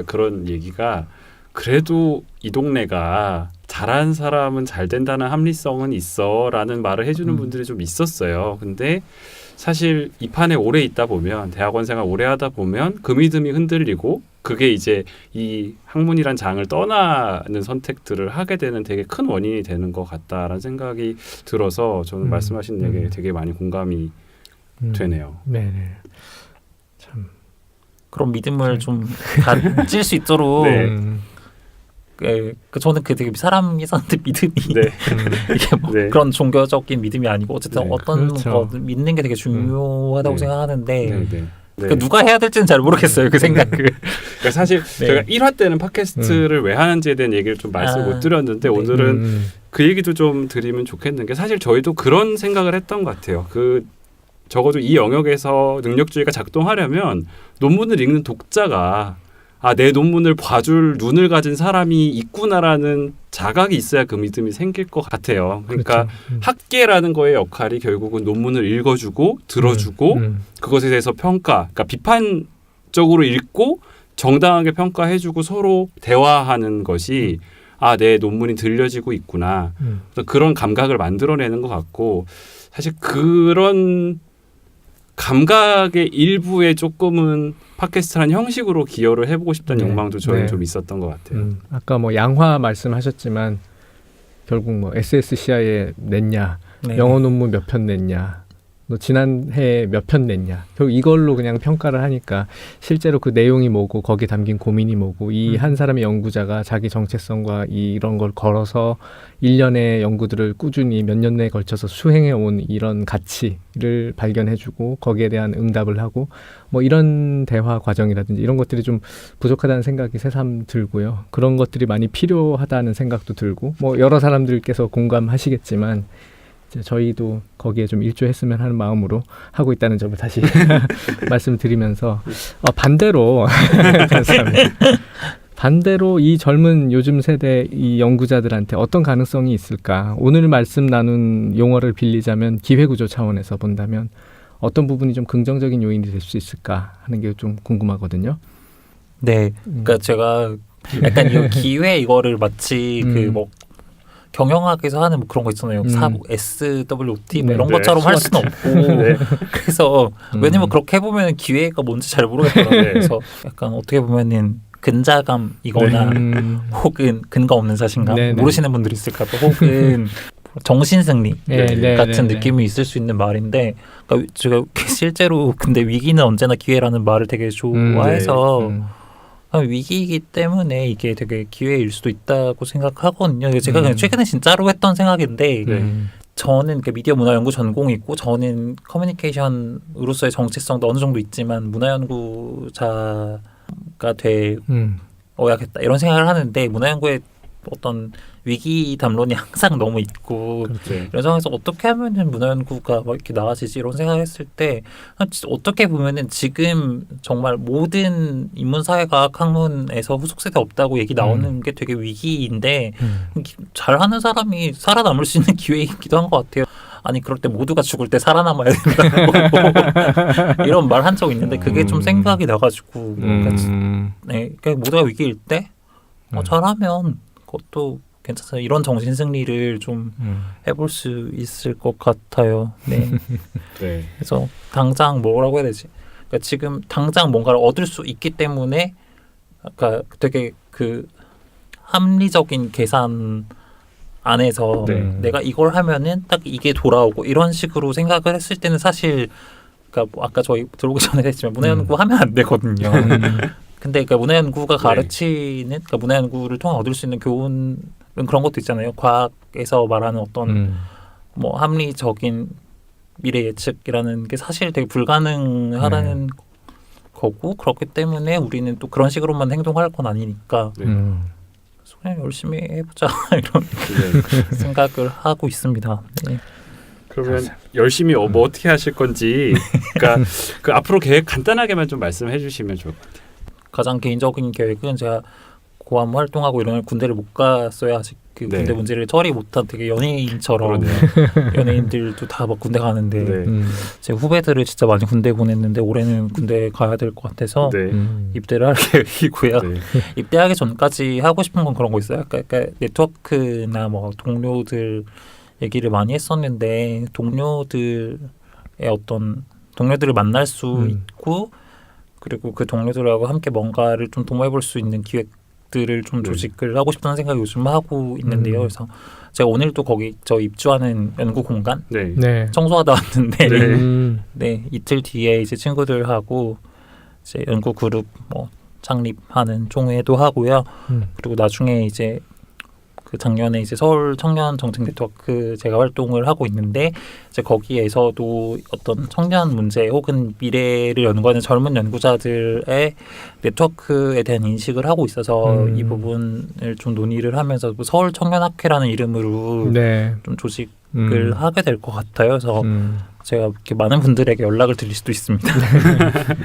B: 그런 얘기가 그래도 이 동네가 잘하는 사람은 잘 된다는 합리성은 있어라는 말을 해주는 분들이 좀 있었어요. 근데 사실 이 판에 오래 있다 보면 대학원 생활 오래 하다 보면 그 믿음이 흔들리고 그게 이제 이 학문이란 장을 떠나는 선택들을 하게 되는 되게 큰 원인이 되는 것 같다라는 생각이 들어서 저는 말씀하신 얘기에 되게 많이 공감이 되네요.
A: 네네. 참
C: 그런 믿음을 좀 가질 수 있도록 저는 되게 사람이 사는데 믿음이 이게 뭐 그런 종교적인 믿음이 아니고 어쨌든 어떤 거 믿는 게 되게 중요하다고 생각하는데 그러니까 누가 해야 될지는 잘 모르겠어요. 그 생각을.
B: 그러니까 사실 저희가 1화 때는 팟캐스트를 왜 하는지에 대한 얘기를 좀 말씀 못 드렸는데 오늘은 그 얘기도 좀 드리면 좋겠는 게 사실 저희도 그런 생각을 했던 것 같아요. 적어도 이 영역에서 능력주의가 작동하려면 논문을 읽는 독자가 내 논문을 봐줄 눈을 가진 사람이 있구나라는 자각이 있어야 그 믿음이 생길 것 같아요. 그러니까 학계라는 거의 역할이 결국은 논문을 읽어주고 들어주고 그것에 대해서 그러니까 비판적으로 읽고 정당하게 평가해주고 서로 대화하는 것이 내 논문이 들려지고 있구나. 그런 감각을 만들어내는 것 같고 사실 그런 감각의 일부에 조금은 팟캐스트라는 형식으로 기여를 해보고 싶다는 욕망도 저는 좀 있었던 것 같아요.
A: 아까 뭐 양화 말씀하셨지만 결국 뭐 SSCI에 냈냐, 영어 논문 몇 편 냈냐, 너 지난해 몇 편 냈냐. 결국 이걸로 그냥 평가를 하니까 실제로 그 내용이 뭐고 거기에 담긴 고민이 뭐고 이 한 사람의 연구자가 자기 정체성과 이런 걸 걸어서 일련의 연구들을 꾸준히 몇 년에 걸쳐서 수행해 온 이런 가치를 발견해주고 거기에 대한 응답을 하고 뭐 이런 대화 과정이라든지 이런 것들이 좀 부족하다는 생각이 새삼 들고요. 그런 것들이 많이 필요하다는 생각도 들고 뭐 여러 사람들께서 공감하시겠지만 이제 저희도 거기에 좀 일조했으면 하는 마음으로 하고 있다는 점을 다시 말씀드리면서 반대로 감사합니다. 반대로 이 젊은 요즘 세대 이 연구자들한테 어떤 가능성이 있을까? 오늘 말씀 나눈 용어를 빌리자면 기회구조 차원에서 본다면 어떤 부분이 좀 긍정적인 요인이 될 수 있을까 하는 게 좀 궁금하거든요.
C: 네, 그러니까 제가 약간 이 기회 이거를 마치 그 뭐 경영학에서 하는 뭐 그런 거 있잖아요. 사고 SWOT 뭐
A: 네.
C: 이런
B: 네.
C: 것처럼 할 수는 없고
B: 네.
C: 그래서 왜냐면 그렇게 해보면 기회가 뭔지 잘 모르겠더라고요. 그래서 약간 어떻게 보면은 근자감이거나 혹은 근거 없는 자신감
A: 네, 네.
C: 모르시는 분들이 있을까봐 혹은 정신승리
A: 네,
C: 같은
A: 네,
C: 느낌이 있을 수 있는 말인데 그러니까 제가 실제로 근데 위기는 언제나 기회라는 말을 되게 좋아해서 위기이기 때문에 이게 되게 기회일 수도 있다고 생각하거든요. 제가 그냥 최근에 진짜로 했던 생각인데 저는 그 미디어 문화 연구 전공이고 저는 커뮤니케이션으로서의 정체성도 어느 정도 있지만 문화 연구자가 되어야겠다 이런 생각을 하는데 문화 연구에 어떤 위기 담론이 항상 너무 있고 이런 상황에서 어떻게 하면은 문화 연구가 막 이렇게 나아지지 이런 생각을 했을 때 어떻게 보면은 지금 정말 모든 인문사회과학 학문에서 후속 세대 없다고 얘기 나오는 게 되게 위기인데 잘하는 사람이 살아남을 수 있는 기회이기도 한 것 같아요. 아니 그럴 때 모두가 죽을 때 살아남아야 된다고 이런 말 한 적 있는데 그게 좀 생각이 나가지고 네, 그러니까 모두가 위기일 때 잘하면 그것도 괜찮아요. 이런 정신 승리를 좀 해볼 수 있을 것 같아요. 네.
B: 네.
C: 그래서 당장 뭐라고 해야 되지? 그러니까 지금 당장 뭔가를 얻을 수 있기 때문에 아까 되게 그 합리적인 계산 안에서 내가 이걸 하면은 딱 이게 돌아오고 이런 식으로 생각을 했을 때는 사실 그러니까 뭐 아까 저희 들어오기 전에 했지만 문화연구 하면 안 되거든요. 근데 그러니까 문화연구가 가르치는 그러니까 문화연구를 통해 얻을 수 있는 교훈은 그런 것도 있잖아요. 과학에서 말하는 어떤 뭐 합리적인 미래 예측이라는 게 사실 되게 불가능하다는 거고 그렇기 때문에 우리는 또 그런 식으로만 행동할 건 아니니까 그냥 열심히 해보자 이런 생각을 하고 있습니다. 네.
B: 그러면 열심히 뭐 어떻게 하실 건지 그러니까 그 앞으로 계획 간단하게만 좀 말씀해 주시면 좋을 것 같아요.
C: 가장 개인적인 계획은 제가 고암 활동하고 이런 군대를 못 갔어야 아직 그 군대 문제를 처리 못한 되게 연예인처럼 연예인들도 다 막 군대 가는데 제 후배들을 진짜 많이 군대 보냈는데 올해는 군대 가야 될 것 같아서 입대를 할 계획이고요. 입대하기 전까지 하고 싶은 건 그런 거 있어요. 그러니까 네트워크나 뭐 동료들 얘기를 많이 했었는데 동료들의 어떤 동료들을 만날 수 있고 그리고 그 동료들하고 함께 뭔가를 좀 도모해볼 수 있는 기획들을 좀 조직을 하고 싶다는 생각을 요즘 하고 있는데요. 그래서 제가 오늘도 거기 저 입주하는 연구 공간 청소하다 왔는데 네, 이틀 뒤에 이제 친구들하고 이제 연구 그룹 뭐 창립하는 총회도 하고요. 그리고 나중에 이제 그 작년에 이제 서울 청년 정책 네트워크 제가 활동을 하고 있는데 이제 거기에서도 어떤 청년 문제 혹은 미래를 연구하는 젊은 연구자들의 네트워크에 대한 인식을 하고 있어서 이 부분을 좀 논의를 하면서 서울 청년학회라는 이름으로 좀 조직을 하게 될 것 같아요. 그래서 제가 이렇게 많은 분들에게 연락을 드릴 수도 있습니다.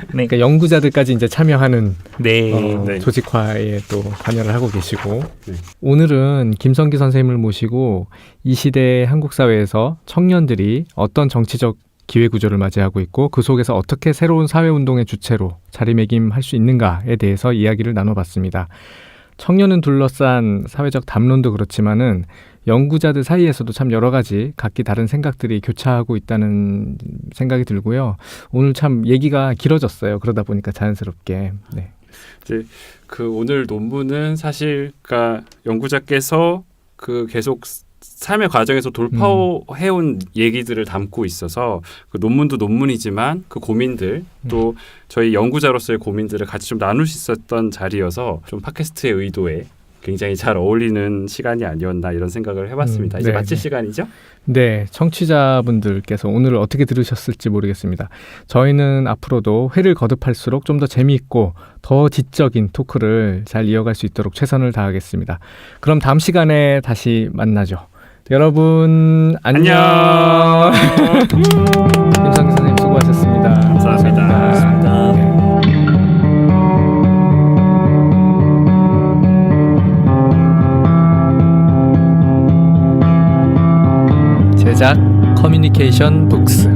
A: 그러니까 연구자들까지 이제 참여하는
B: 네.
A: 조직화에 또 관여를 하고 계시고 오늘은 김선기 선생님을 모시고 이 시대의 한국 사회에서 청년들이 어떤 정치적 기회 구조를 맞이하고 있고 그 속에서 어떻게 새로운 사회운동의 주체로 자리매김할 수 있는가에 대해서 이야기를 나눠봤습니다. 청년은 둘러싼 사회적 담론도 그렇지만은 연구자들 사이에서도 참 여러 가지 각기 다른 생각들이 교차하고 있다는 생각이 들고요. 오늘 참 얘기가 길어졌어요. 그러다 보니까 자연스럽게. 네.
B: 이제 그 오늘 논문은 사실 그러니까 연구자께서 그 계속 삶의 과정에서 돌파해온 얘기들을 담고 있어서 그 논문도 논문이지만 그 고민들 또 저희 연구자로서의 고민들을 같이 좀 나눌 수 있었던 자리여서 좀 팟캐스트의 의도에 굉장히 잘 어울리는 시간이 아니었나 이런 생각을 해봤습니다. 이제
A: 네,
B: 마칠
A: 네.
B: 시간이죠?
A: 네, 청취자분들께서 오늘 어떻게 들으셨을지 모르겠습니다. 저희는 앞으로도 회를 거듭할수록 좀 더 재미있고 더 지적인 토크를 잘 이어갈 수 있도록 최선을 다하겠습니다. 그럼 다음 시간에 다시 만나죠. 여러분 안녕. 김성기 선생님 수고하셨습니다.
B: 감사합니다.
A: 제작 커뮤니케이션 북스